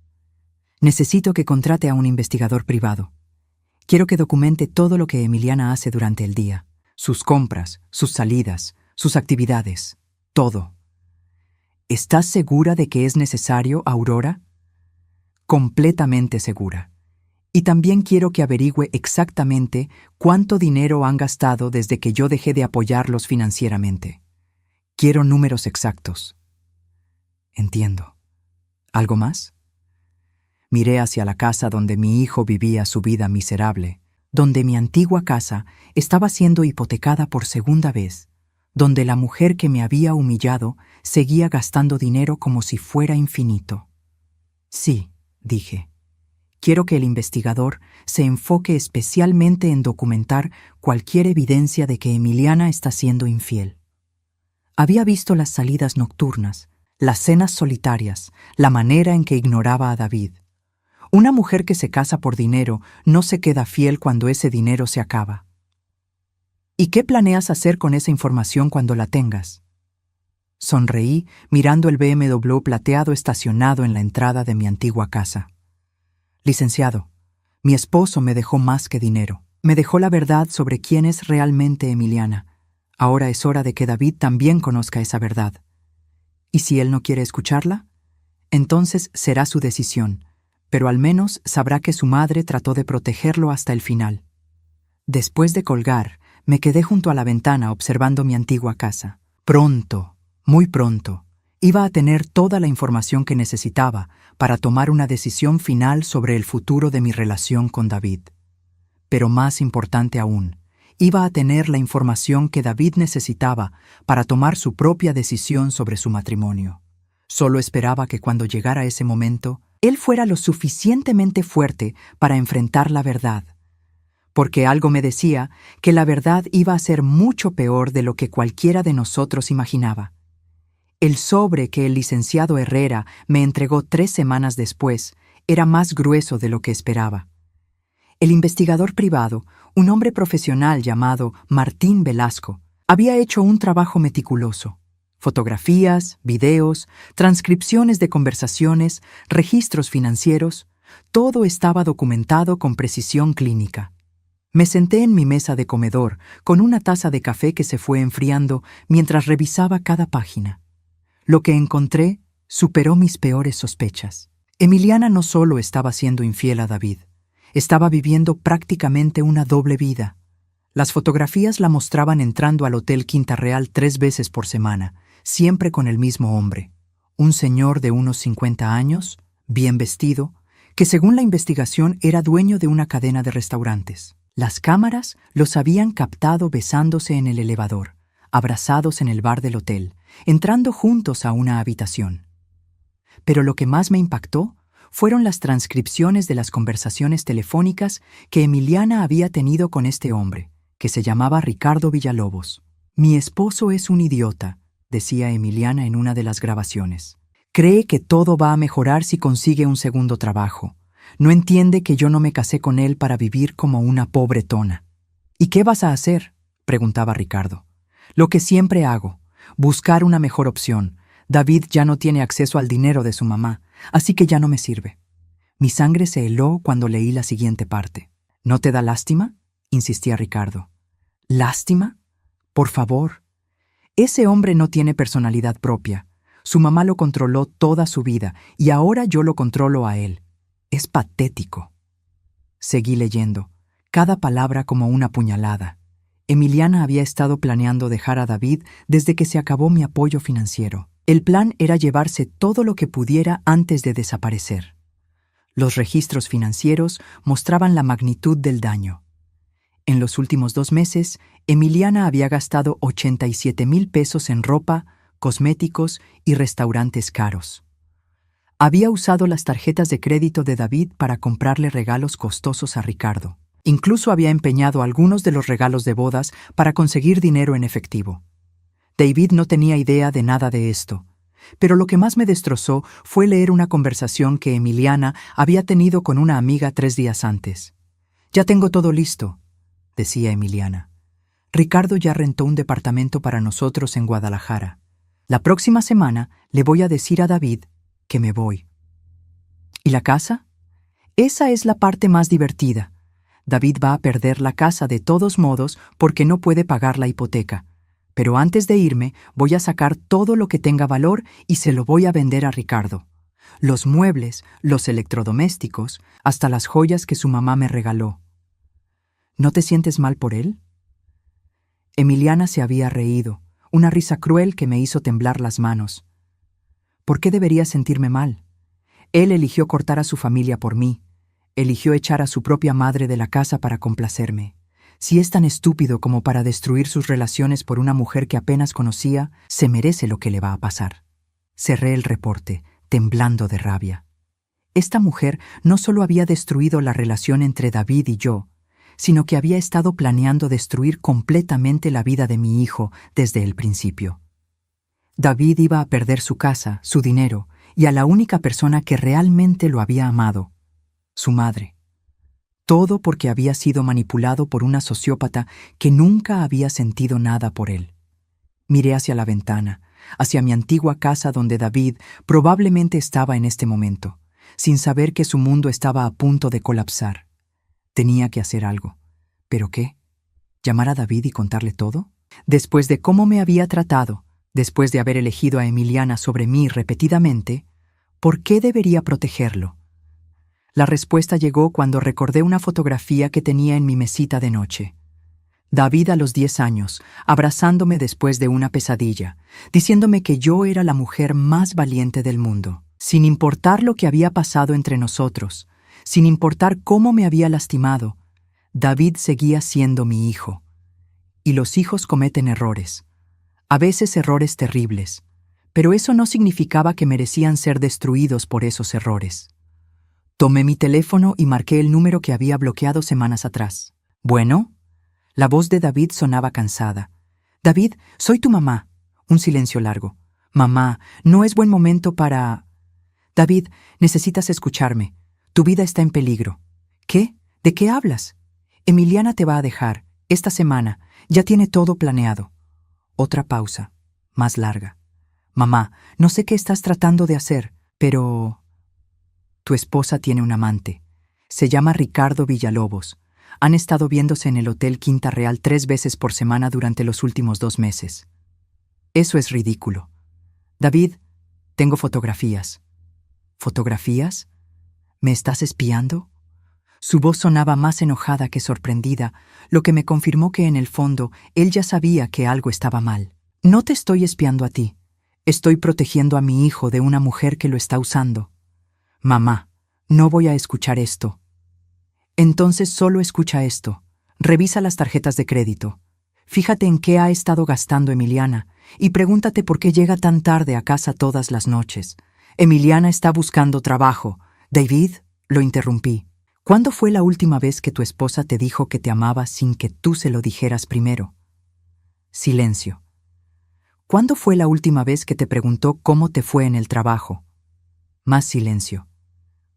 «necesito que contrate a un investigador privado. Quiero que documente todo lo que Emiliana hace durante el día, sus compras, sus salidas, sus actividades, todo». «¿Estás segura de que es necesario, Aurora?» «Completamente segura. Y también quiero que averigüe exactamente cuánto dinero han gastado desde que yo dejé de apoyarlos financieramente. Quiero números exactos». «Entiendo. ¿Algo más?» Miré hacia la casa donde mi hijo vivía su vida miserable, donde mi antigua casa estaba siendo hipotecada por segunda vez, donde la mujer que me había humillado seguía gastando dinero como si fuera infinito. «Sí», dije. «Quiero que el investigador se enfoque especialmente en documentar cualquier evidencia de que Emiliana está siendo infiel». Había visto las salidas nocturnas, Las cenas solitarias, la manera en que ignoraba a David. Una mujer que se casa por dinero no se queda fiel cuando ese dinero se acaba. ¿Y qué planeas hacer con esa información cuando la tengas? Sonreí mirando el BMW plateado estacionado en la entrada de mi antigua casa. Licenciado, mi esposo me dejó más que dinero. Me dejó la verdad sobre quién es realmente Emiliana. Ahora es hora de que David también conozca esa verdad. ¿Y si él no quiere escucharla? Entonces será su decisión, pero al menos sabrá que su madre trató de protegerlo hasta el final. Después de colgar, me quedé junto a la ventana observando mi antigua casa. Pronto, muy pronto, iba a tener toda la información que necesitaba para tomar una decisión final sobre el futuro de mi relación con David. Pero más importante aún, iba a tener la información que David necesitaba para tomar su propia decisión sobre su matrimonio. Solo esperaba que cuando llegara ese momento, él fuera lo suficientemente fuerte para enfrentar la verdad. Porque algo me decía que la verdad iba a ser mucho peor de lo que cualquiera de nosotros imaginaba. El sobre que el licenciado Herrera me entregó 3 semanas después era más grueso de lo que esperaba. El investigador privado, un hombre profesional llamado Martín Velasco, había hecho un trabajo meticuloso. Fotografías, videos, transcripciones de conversaciones, registros financieros, todo estaba documentado con precisión clínica. Me senté en mi mesa de comedor con una taza de café que se fue enfriando mientras revisaba cada página. Lo que encontré superó mis peores sospechas. Emiliana no solo estaba siendo infiel a David, estaba viviendo prácticamente una doble vida. Las fotografías la mostraban entrando al Hotel Quinta Real 3 veces por semana, siempre con el mismo hombre. Un señor de unos 50 años, bien vestido, que según la investigación era dueño de una cadena de restaurantes. Las cámaras los habían captado besándose en el elevador, abrazados en el bar del hotel, entrando juntos a una habitación. Pero lo que más me impactó fueron las transcripciones de las conversaciones telefónicas que Emiliana había tenido con este hombre, que se llamaba Ricardo Villalobos. «Mi esposo es un idiota», decía Emiliana en una de las grabaciones. «Cree que todo va a mejorar si consigue un segundo trabajo. No entiende que yo no me casé con él para vivir como una pobretona». «¿Y qué vas a hacer?», preguntaba Ricardo. «Lo que siempre hago, buscar una mejor opción. David ya no tiene acceso al dinero de su mamá, así que ya no me sirve». Mi sangre se heló cuando leí la siguiente parte. «¿No te da lástima?», insistía Ricardo. «¿Lástima? Por favor. Ese hombre no tiene personalidad propia. Su mamá lo controló toda su vida y ahora yo lo controlo a él. Es patético». Seguí leyendo, cada palabra como una puñalada. Emiliana había estado planeando dejar a David desde que se acabó mi apoyo financiero. El plan era llevarse todo lo que pudiera antes de desaparecer. Los registros financieros mostraban la magnitud del daño. En los últimos 2 meses, Emiliana había gastado 87,000 pesos en ropa, cosméticos y restaurantes caros. Había usado las tarjetas de crédito de David para comprarle regalos costosos a Ricardo. Incluso había empeñado algunos de los regalos de bodas para conseguir dinero en efectivo. David no tenía idea de nada de esto, pero lo que más me destrozó fue leer una conversación que Emiliana había tenido con una amiga 3 días antes. «Ya tengo todo listo», decía Emiliana. «Ricardo ya rentó un departamento para nosotros en Guadalajara. La próxima semana le voy a decir a David que me voy». «¿Y la casa?». «Esa es la parte más divertida. David va a perder la casa de todos modos porque no puede pagar la hipoteca. Pero antes de irme, voy a sacar todo lo que tenga valor y se lo voy a vender a Ricardo. Los muebles, los electrodomésticos, hasta las joyas que su mamá me regaló». «¿No te sientes mal por él?». Emiliana se había reído, una risa cruel que me hizo temblar las manos. «¿Por qué debería sentirme mal? Él eligió cortar a su familia por mí. Eligió echar a su propia madre de la casa para complacerme. Si es tan estúpido como para destruir sus relaciones por una mujer que apenas conocía, se merece lo que le va a pasar». Cerré el reporte, temblando de rabia. Esta mujer no solo había destruido la relación entre David y yo, sino que había estado planeando destruir completamente la vida de mi hijo desde el principio. David iba a perder su casa, su dinero, y a la única persona que realmente lo había amado, su madre. Todo porque había sido manipulado por una sociópata que nunca había sentido nada por él. Miré hacia la ventana, hacia mi antigua casa donde David probablemente estaba en este momento, sin saber que su mundo estaba a punto de colapsar. Tenía que hacer algo. ¿Pero qué? ¿Llamar a David y contarle todo? Después de cómo me había tratado, después de haber elegido a Emiliana sobre mí repetidamente, ¿por qué debería protegerlo? La respuesta llegó cuando recordé una fotografía que tenía en mi mesita de noche. David a los 10 años, abrazándome después de una pesadilla, diciéndome que yo era la mujer más valiente del mundo, sin importar lo que había pasado entre nosotros, sin importar cómo me había lastimado. David seguía siendo mi hijo. Y los hijos cometen errores, a veces errores terribles, pero eso no significaba que merecían ser destruidos por esos errores. Tomé mi teléfono y marqué el número que había bloqueado semanas atrás. «Bueno». La voz de David sonaba cansada. «David, soy tu mamá». Un silencio largo. «Mamá, no es buen momento para...» «David, necesitas escucharme. Tu vida está en peligro». «¿Qué? ¿De qué hablas?» «Emiliana te va a dejar, esta semana. Ya tiene todo planeado». Otra pausa, más larga. «Mamá, no sé qué estás tratando de hacer, pero...» «Tu esposa tiene un amante. Se llama Ricardo Villalobos. Han estado viéndose en el Hotel Quinta Real 3 veces por semana durante los últimos 2 meses. Eso es ridículo. David, tengo fotografías». «¿Fotografías? ¿Me estás espiando?» Su voz sonaba más enojada que sorprendida, lo que me confirmó que en el fondo él ya sabía que algo estaba mal. «No te estoy espiando a ti. Estoy protegiendo a mi hijo de una mujer que lo está usando». «Mamá, no voy a escuchar esto». «Entonces solo escucha esto. Revisa las tarjetas de crédito. Fíjate en qué ha estado gastando Emiliana y pregúntate por qué llega tan tarde a casa todas las noches. Emiliana está buscando trabajo». «David», lo interrumpí. «¿Cuándo fue la última vez que tu esposa te dijo que te amaba sin que tú se lo dijeras primero?» Silencio. «¿Cuándo fue la última vez que te preguntó cómo te fue en el trabajo?» Más silencio.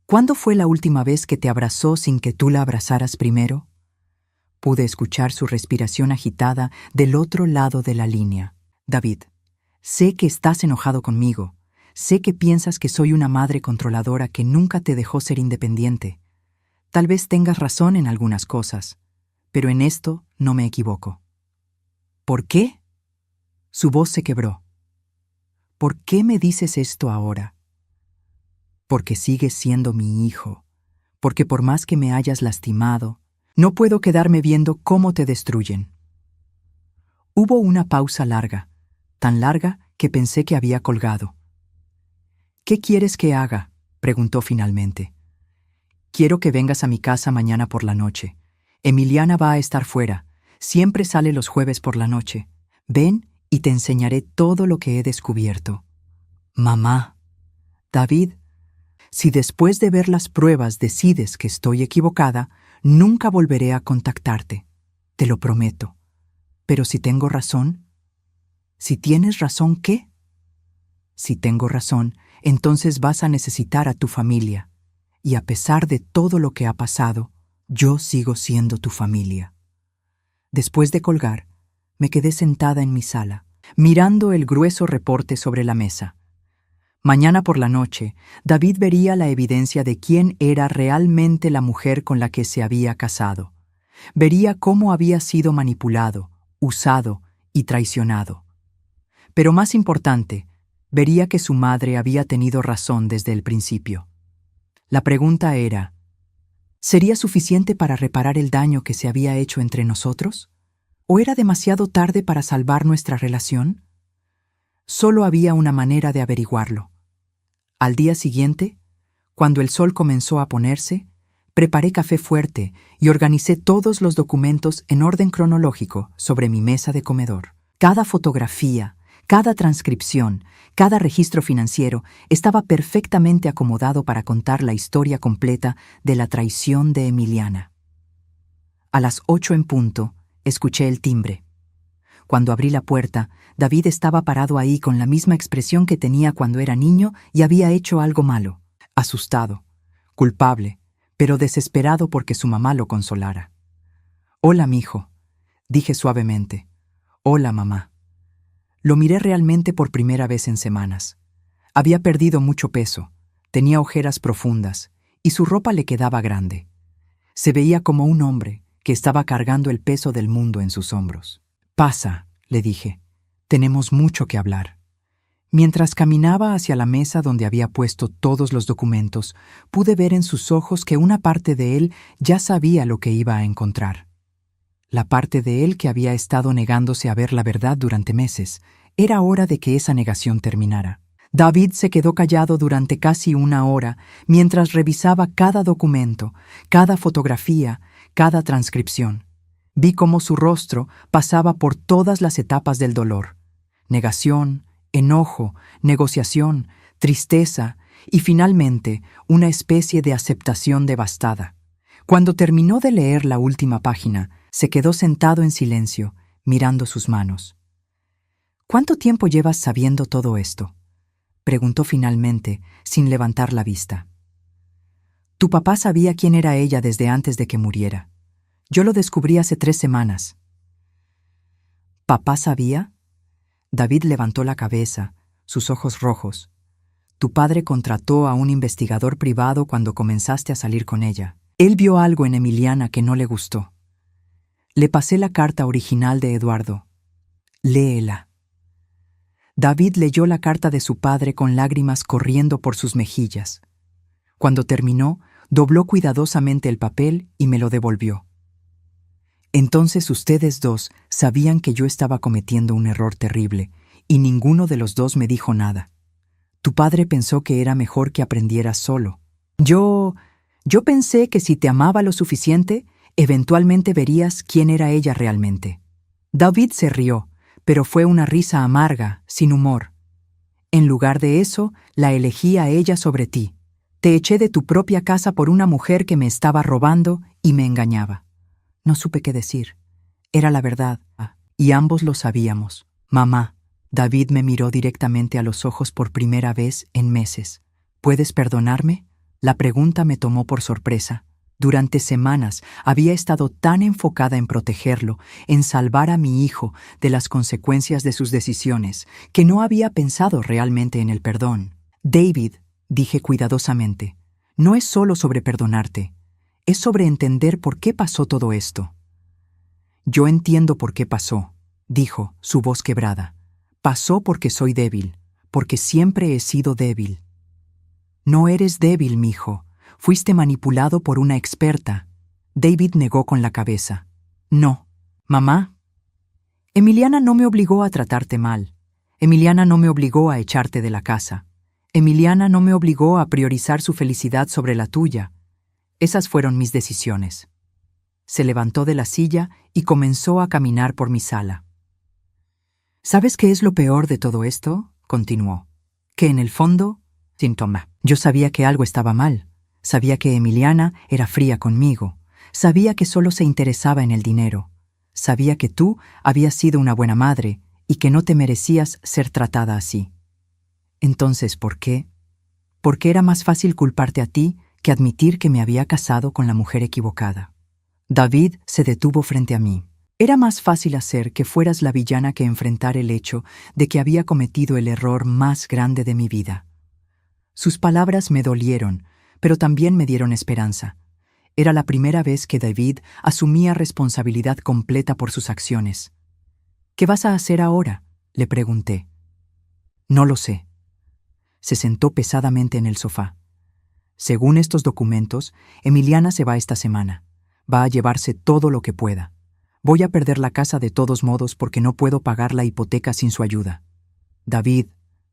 «¿Cuándo fue la última vez que te abrazó sin que tú la abrazaras primero?» Pude escuchar su respiración agitada del otro lado de la línea. «David, sé que estás enojado conmigo. Sé que piensas que soy una madre controladora que nunca te dejó ser independiente. Tal vez tengas razón en algunas cosas, pero en esto no me equivoco». «¿Por qué?» Su voz se quebró. «¿Por qué me dices esto ahora?» «Porque sigues siendo mi hijo, porque por más que me hayas lastimado, no puedo quedarme viendo cómo te destruyen». Hubo una pausa larga, tan larga que pensé que había colgado. «¿Qué quieres que haga?», preguntó finalmente. «Quiero que vengas a mi casa mañana por la noche. Emiliana va a estar fuera. Siempre sale los jueves por la noche. Ven y te enseñaré todo lo que he descubierto». «Mamá». «David, si después de ver las pruebas decides que estoy equivocada, nunca volveré a contactarte. Te lo prometo. Pero si tengo razón...» «Si tienes razón, ¿qué?» «Si tengo razón, entonces vas a necesitar a tu familia. Y a pesar de todo lo que ha pasado, yo sigo siendo tu familia». Después de colgar, me quedé sentada en mi sala, mirando el grueso reporte sobre la mesa. Mañana por la noche, David vería la evidencia de quién era realmente la mujer con la que se había casado. Vería cómo había sido manipulado, usado y traicionado. Pero más importante, vería que su madre había tenido razón desde el principio. La pregunta era, ¿sería suficiente para reparar el daño que se había hecho entre nosotros? ¿O era demasiado tarde para salvar nuestra relación? Solo había una manera de averiguarlo. Al día siguiente, cuando el sol comenzó a ponerse, preparé café fuerte y organicé todos los documentos en orden cronológico sobre mi mesa de comedor. Cada fotografía, cada transcripción, cada registro financiero estaba perfectamente acomodado para contar la historia completa de la traición de Emiliana. A las 8 en punto, escuché el timbre. Cuando abrí la puerta, David estaba parado ahí con la misma expresión que tenía cuando era niño y había hecho algo malo. Asustado, culpable, pero desesperado porque su mamá lo consolara. «Hola, mijo», dije suavemente. «Hola, mamá». Lo miré realmente por primera vez en semanas. Había perdido mucho peso, tenía ojeras profundas y su ropa le quedaba grande. Se veía como un hombre que estaba cargando el peso del mundo en sus hombros. «Pasa», le dije. «Tenemos mucho que hablar». Mientras caminaba hacia la mesa donde había puesto todos los documentos, pude ver en sus ojos que una parte de él ya sabía lo que iba a encontrar. La parte de él que había estado negándose a ver la verdad durante meses. Era hora de que esa negación terminara. David se quedó callado durante casi una hora mientras revisaba cada documento, cada fotografía, cada transcripción. Vi cómo su rostro pasaba por todas las etapas del dolor. Negación, enojo, negociación, tristeza y finalmente una especie de aceptación devastada. Cuando terminó de leer la última página, se quedó sentado en silencio, mirando sus manos. «¿Cuánto tiempo llevas sabiendo todo esto?», preguntó finalmente, sin levantar la vista. «Tu papá sabía quién era ella desde antes de que muriera. Yo lo descubrí hace 3 semanas». «¿Papá sabía?». David levantó la cabeza, sus ojos rojos. «Tu padre contrató a un investigador privado cuando comenzaste a salir con ella. Él vio algo en Emiliana que no le gustó. Le pasé la carta original de Eduardo. Léela». David leyó la carta de su padre con lágrimas corriendo por sus mejillas. Cuando terminó, dobló cuidadosamente el papel y me lo devolvió. «Entonces ustedes dos sabían que yo estaba cometiendo un error terrible y ninguno de los dos me dijo nada. Tu padre pensó que era mejor que aprendieras solo. Yo pensé que si te amaba lo suficiente, eventualmente verías quién era ella realmente». David se rió, pero fue una risa amarga, sin humor. «En lugar de eso, la elegí a ella sobre ti. Te eché de tu propia casa por una mujer que me estaba robando y me engañaba». No supe qué decir. Era la verdad, y ambos lo sabíamos. «Mamá», David me miró directamente a los ojos por primera vez en meses. «¿Puedes perdonarme?». La pregunta me tomó por sorpresa. Durante semanas había estado tan enfocada en protegerlo, en salvar a mi hijo de las consecuencias de sus decisiones, que no había pensado realmente en el perdón. «David», dije cuidadosamente, «no es solo sobre perdonarte. Es sobre entender por qué pasó todo esto». «Yo entiendo por qué pasó», dijo, su voz quebrada. «Pasó porque soy débil, porque siempre he sido débil». «No eres débil, mijo. Fuiste manipulado por una experta». David negó con la cabeza. «No, mamá. Emiliana no me obligó a tratarte mal. Emiliana no me obligó a echarte de la casa. Emiliana no me obligó a priorizar su felicidad sobre la tuya. Esas fueron mis decisiones». Se levantó de la silla y comenzó a caminar por mi sala. «¿Sabes qué es lo peor de todo esto?», continuó. «Que en el fondo, síntoma. Yo sabía que algo estaba mal. Sabía que Emiliana era fría conmigo. Sabía que solo se interesaba en el dinero. Sabía que tú habías sido una buena madre y que no te merecías ser tratada así. Entonces, ¿por qué? Porque era más fácil culparte a ti que admitir que me había casado con la mujer equivocada». David se detuvo frente a mí. «Era más fácil hacer que fueras la villana que enfrentar el hecho de que había cometido el error más grande de mi vida». Sus palabras me dolieron, pero también me dieron esperanza. Era la primera vez que David asumía responsabilidad completa por sus acciones. «¿Qué vas a hacer ahora?», le pregunté. «No lo sé». Se sentó pesadamente en el sofá. «Según estos documentos, Emiliana se va esta semana. Va a llevarse todo lo que pueda. Voy a perder la casa de todos modos porque no puedo pagar la hipoteca sin su ayuda». «David,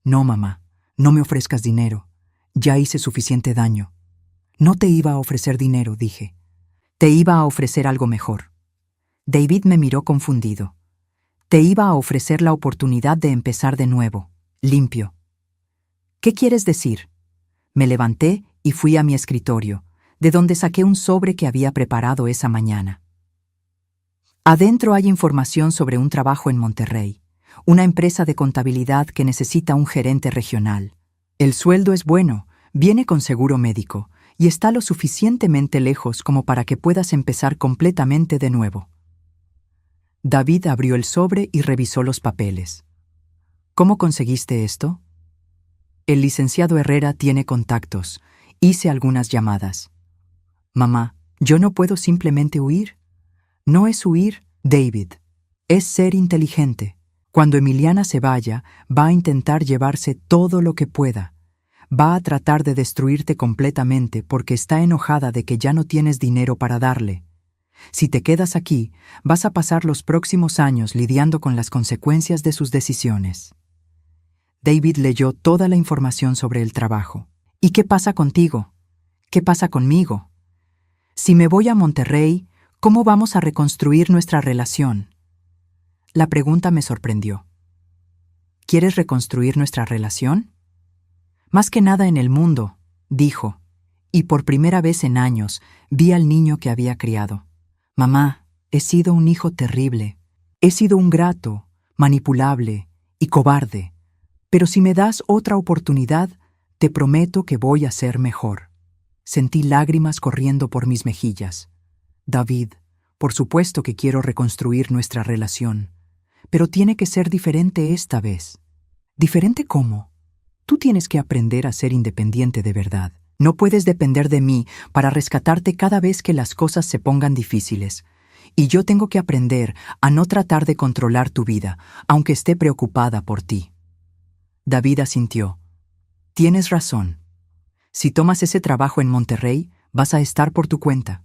no, mamá, no me ofrezcas dinero. Ya hice suficiente daño». «No te iba a ofrecer dinero», dije. «Te iba a ofrecer algo mejor». David me miró confundido. «Te iba a ofrecer la oportunidad de empezar de nuevo, limpio». «¿Qué quieres decir?». Me levanté y fui a mi escritorio, de donde saqué un sobre que había preparado esa mañana. Adentro hay información sobre un trabajo en Monterrey, una empresa de contabilidad que necesita un gerente regional. El sueldo es bueno, viene con seguro médico y está lo suficientemente lejos como para que puedas empezar completamente de nuevo. David abrió el sobre y revisó los papeles. ¿Cómo conseguiste esto? El licenciado Herrera tiene contactos. Hice algunas llamadas. Mamá, yo no puedo simplemente huir. No es huir, David. Es ser inteligente. Cuando Emiliana se vaya, va a intentar llevarse todo lo que pueda. Va a tratar de destruirte completamente porque está enojada de que ya no tienes dinero para darle. Si te quedas aquí, vas a pasar los próximos años lidiando con las consecuencias de sus decisiones. David leyó toda la información sobre el trabajo. ¿Y qué pasa contigo? ¿Qué pasa conmigo? Si me voy a Monterrey, ¿cómo vamos a reconstruir nuestra relación? La pregunta me sorprendió. ¿Quieres reconstruir nuestra relación? Más que nada en el mundo, dijo, y por primera vez en años vi al niño que había criado. Mamá, he sido un hijo terrible. He sido un ingrato, manipulable y cobarde. Pero si me das otra oportunidad, te prometo que voy a ser mejor. Sentí lágrimas corriendo por mis mejillas. David, por supuesto que quiero reconstruir nuestra relación, pero tiene que ser diferente esta vez. ¿Diferente cómo? Tú tienes que aprender a ser independiente de verdad. No puedes depender de mí para rescatarte cada vez que las cosas se pongan difíciles. Y yo tengo que aprender a no tratar de controlar tu vida, aunque esté preocupada por ti. David asintió. Tienes razón. Si tomas ese trabajo en Monterrey, vas a estar por tu cuenta.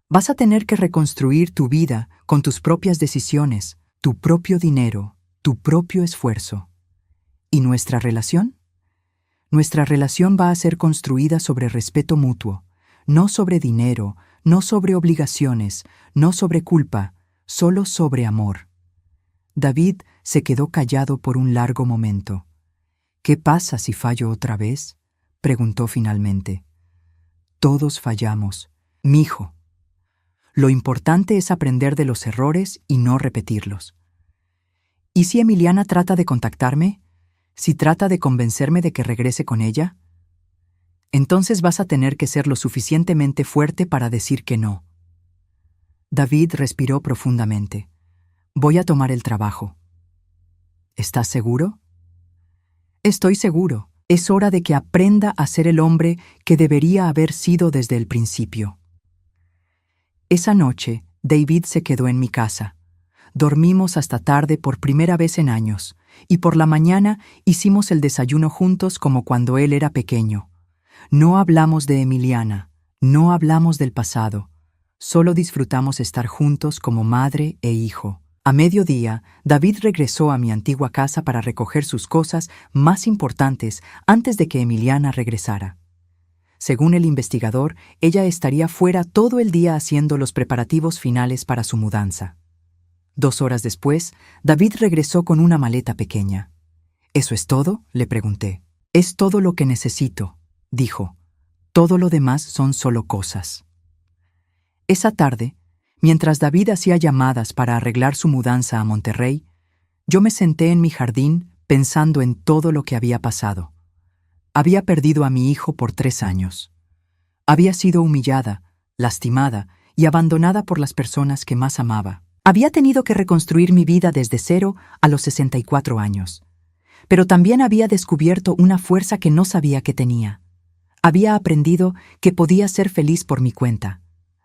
Vas a tener que reconstruir tu vida con tus propias decisiones, tu propio dinero, tu propio esfuerzo. ¿Y nuestra relación? Nuestra relación va a ser construida sobre respeto mutuo, no sobre dinero, no sobre obligaciones, no sobre culpa, solo sobre amor. David se quedó callado por un largo momento. ¿Qué pasa si fallo otra vez?, preguntó finalmente. Todos fallamos, mijo. Lo importante es aprender de los errores y no repetirlos. ¿Y si Emiliana trata de contactarme? ¿Si trata de convencerme de que regrese con ella? Entonces vas a tener que ser lo suficientemente fuerte para decir que no. David respiró profundamente. Voy a tomar el trabajo. ¿Estás seguro? Estoy seguro. Es hora de que aprenda a ser el hombre que debería haber sido desde el principio. Esa noche, David se quedó en mi casa. Dormimos hasta tarde por primera vez en años, y por la mañana hicimos el desayuno juntos como cuando él era pequeño. No hablamos de Emiliana, no hablamos del pasado, solo disfrutamos estar juntos como madre e hijo. A mediodía, David regresó a mi antigua casa para recoger sus cosas más importantes antes de que Emiliana regresara. Según el investigador, ella estaría fuera todo el día haciendo los preparativos finales para su mudanza. 2 horas después, David regresó con una maleta pequeña. ¿Eso es todo?, le pregunté. Es todo lo que necesito, dijo. Todo lo demás son solo cosas. Esa tarde, mientras David hacía llamadas para arreglar su mudanza a Monterrey, yo me senté en mi jardín pensando en todo lo que había pasado. Había perdido a mi hijo por 3 años. Había sido humillada, lastimada y abandonada por las personas que más amaba. Había tenido que reconstruir mi vida desde cero a los 64 años. Pero también había descubierto una fuerza que no sabía que tenía. Había aprendido que podía ser feliz por mi cuenta.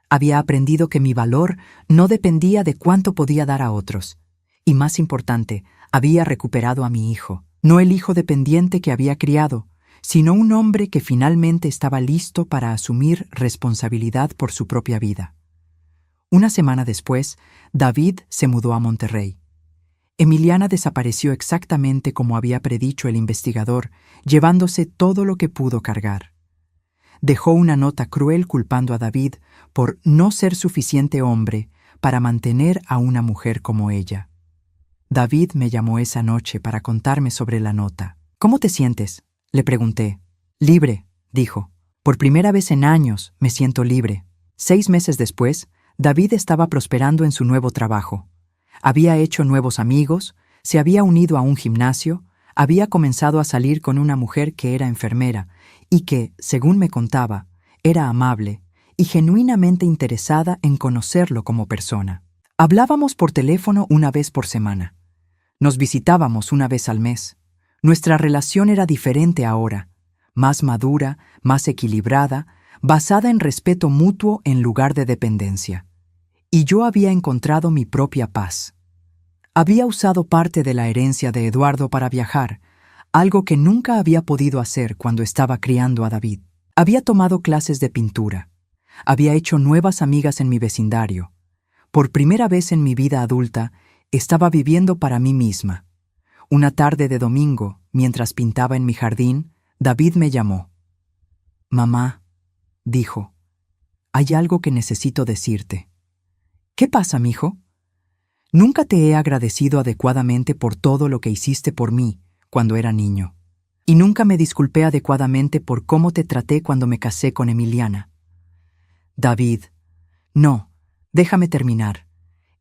Había aprendido que mi valor no dependía de cuánto podía dar a otros. Y más importante, había recuperado a mi hijo. No el hijo dependiente que había criado, sino un hombre que finalmente estaba listo para asumir responsabilidad por su propia vida. Una semana después, David se mudó a Monterrey. Emiliana desapareció exactamente como había predicho el investigador, llevándose todo lo que pudo cargar. Dejó una nota cruel culpando a David por no ser suficiente hombre para mantener a una mujer como ella. David me llamó esa noche para contarme sobre la nota. ¿Cómo te sientes?, le pregunté. Libre, dijo. Por primera vez en años me siento libre. 6 meses después, David estaba prosperando en su nuevo trabajo. Había hecho nuevos amigos, se había unido a un gimnasio, había comenzado a salir con una mujer que era enfermera y que, según me contaba, era amable y genuinamente interesada en conocerlo como persona. Hablábamos por teléfono una vez por semana. Nos visitábamos una vez al mes. Nuestra relación era diferente ahora, más madura, más equilibrada, basada en respeto mutuo en lugar de dependencia. Y yo había encontrado mi propia paz. Había usado parte de la herencia de Eduardo para viajar, algo que nunca había podido hacer cuando estaba criando a David. Había tomado clases de pintura. Había hecho nuevas amigas en mi vecindario. Por primera vez en mi vida adulta, estaba viviendo para mí misma. Una tarde de domingo, mientras pintaba en mi jardín, David me llamó. «Mamá», dijo, «hay algo que necesito decirte». «¿Qué pasa, mijo?» «Nunca te he agradecido adecuadamente por todo lo que hiciste por mí cuando era niño. Y nunca me disculpé adecuadamente por cómo te traté cuando me casé con Emiliana». «David, no, déjame terminar.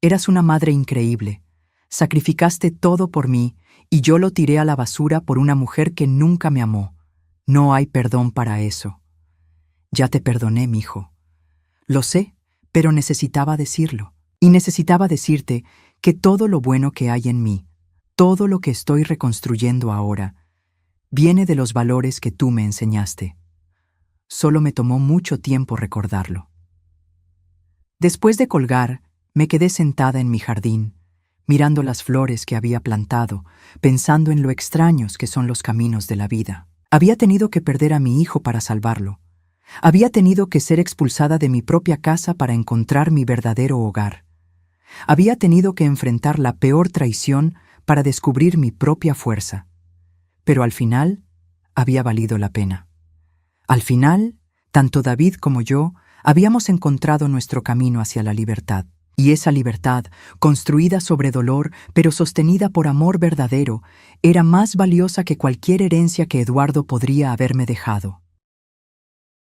Eras una madre increíble. Sacrificaste todo por mí y yo lo tiré a la basura por una mujer que nunca me amó. No hay perdón para eso». «Ya te perdoné, mijo». «Lo sé, pero necesitaba decirlo. Y necesitaba decirte que todo lo bueno que hay en mí, todo lo que estoy reconstruyendo ahora, viene de los valores que tú me enseñaste. Solo me tomó mucho tiempo recordarlo». Después de colgar, me quedé sentada en mi jardín, mirando las flores que había plantado, pensando en lo extraños que son los caminos de la vida. Había tenido que perder a mi hijo para salvarlo. Había tenido que ser expulsada de mi propia casa para encontrar mi verdadero hogar. Había tenido que enfrentar la peor traición para descubrir mi propia fuerza. Pero al final, había valido la pena. Al final, tanto David como yo habíamos encontrado nuestro camino hacia la libertad. Y esa libertad, construida sobre dolor, pero sostenida por amor verdadero, era más valiosa que cualquier herencia que Eduardo podría haberme dejado.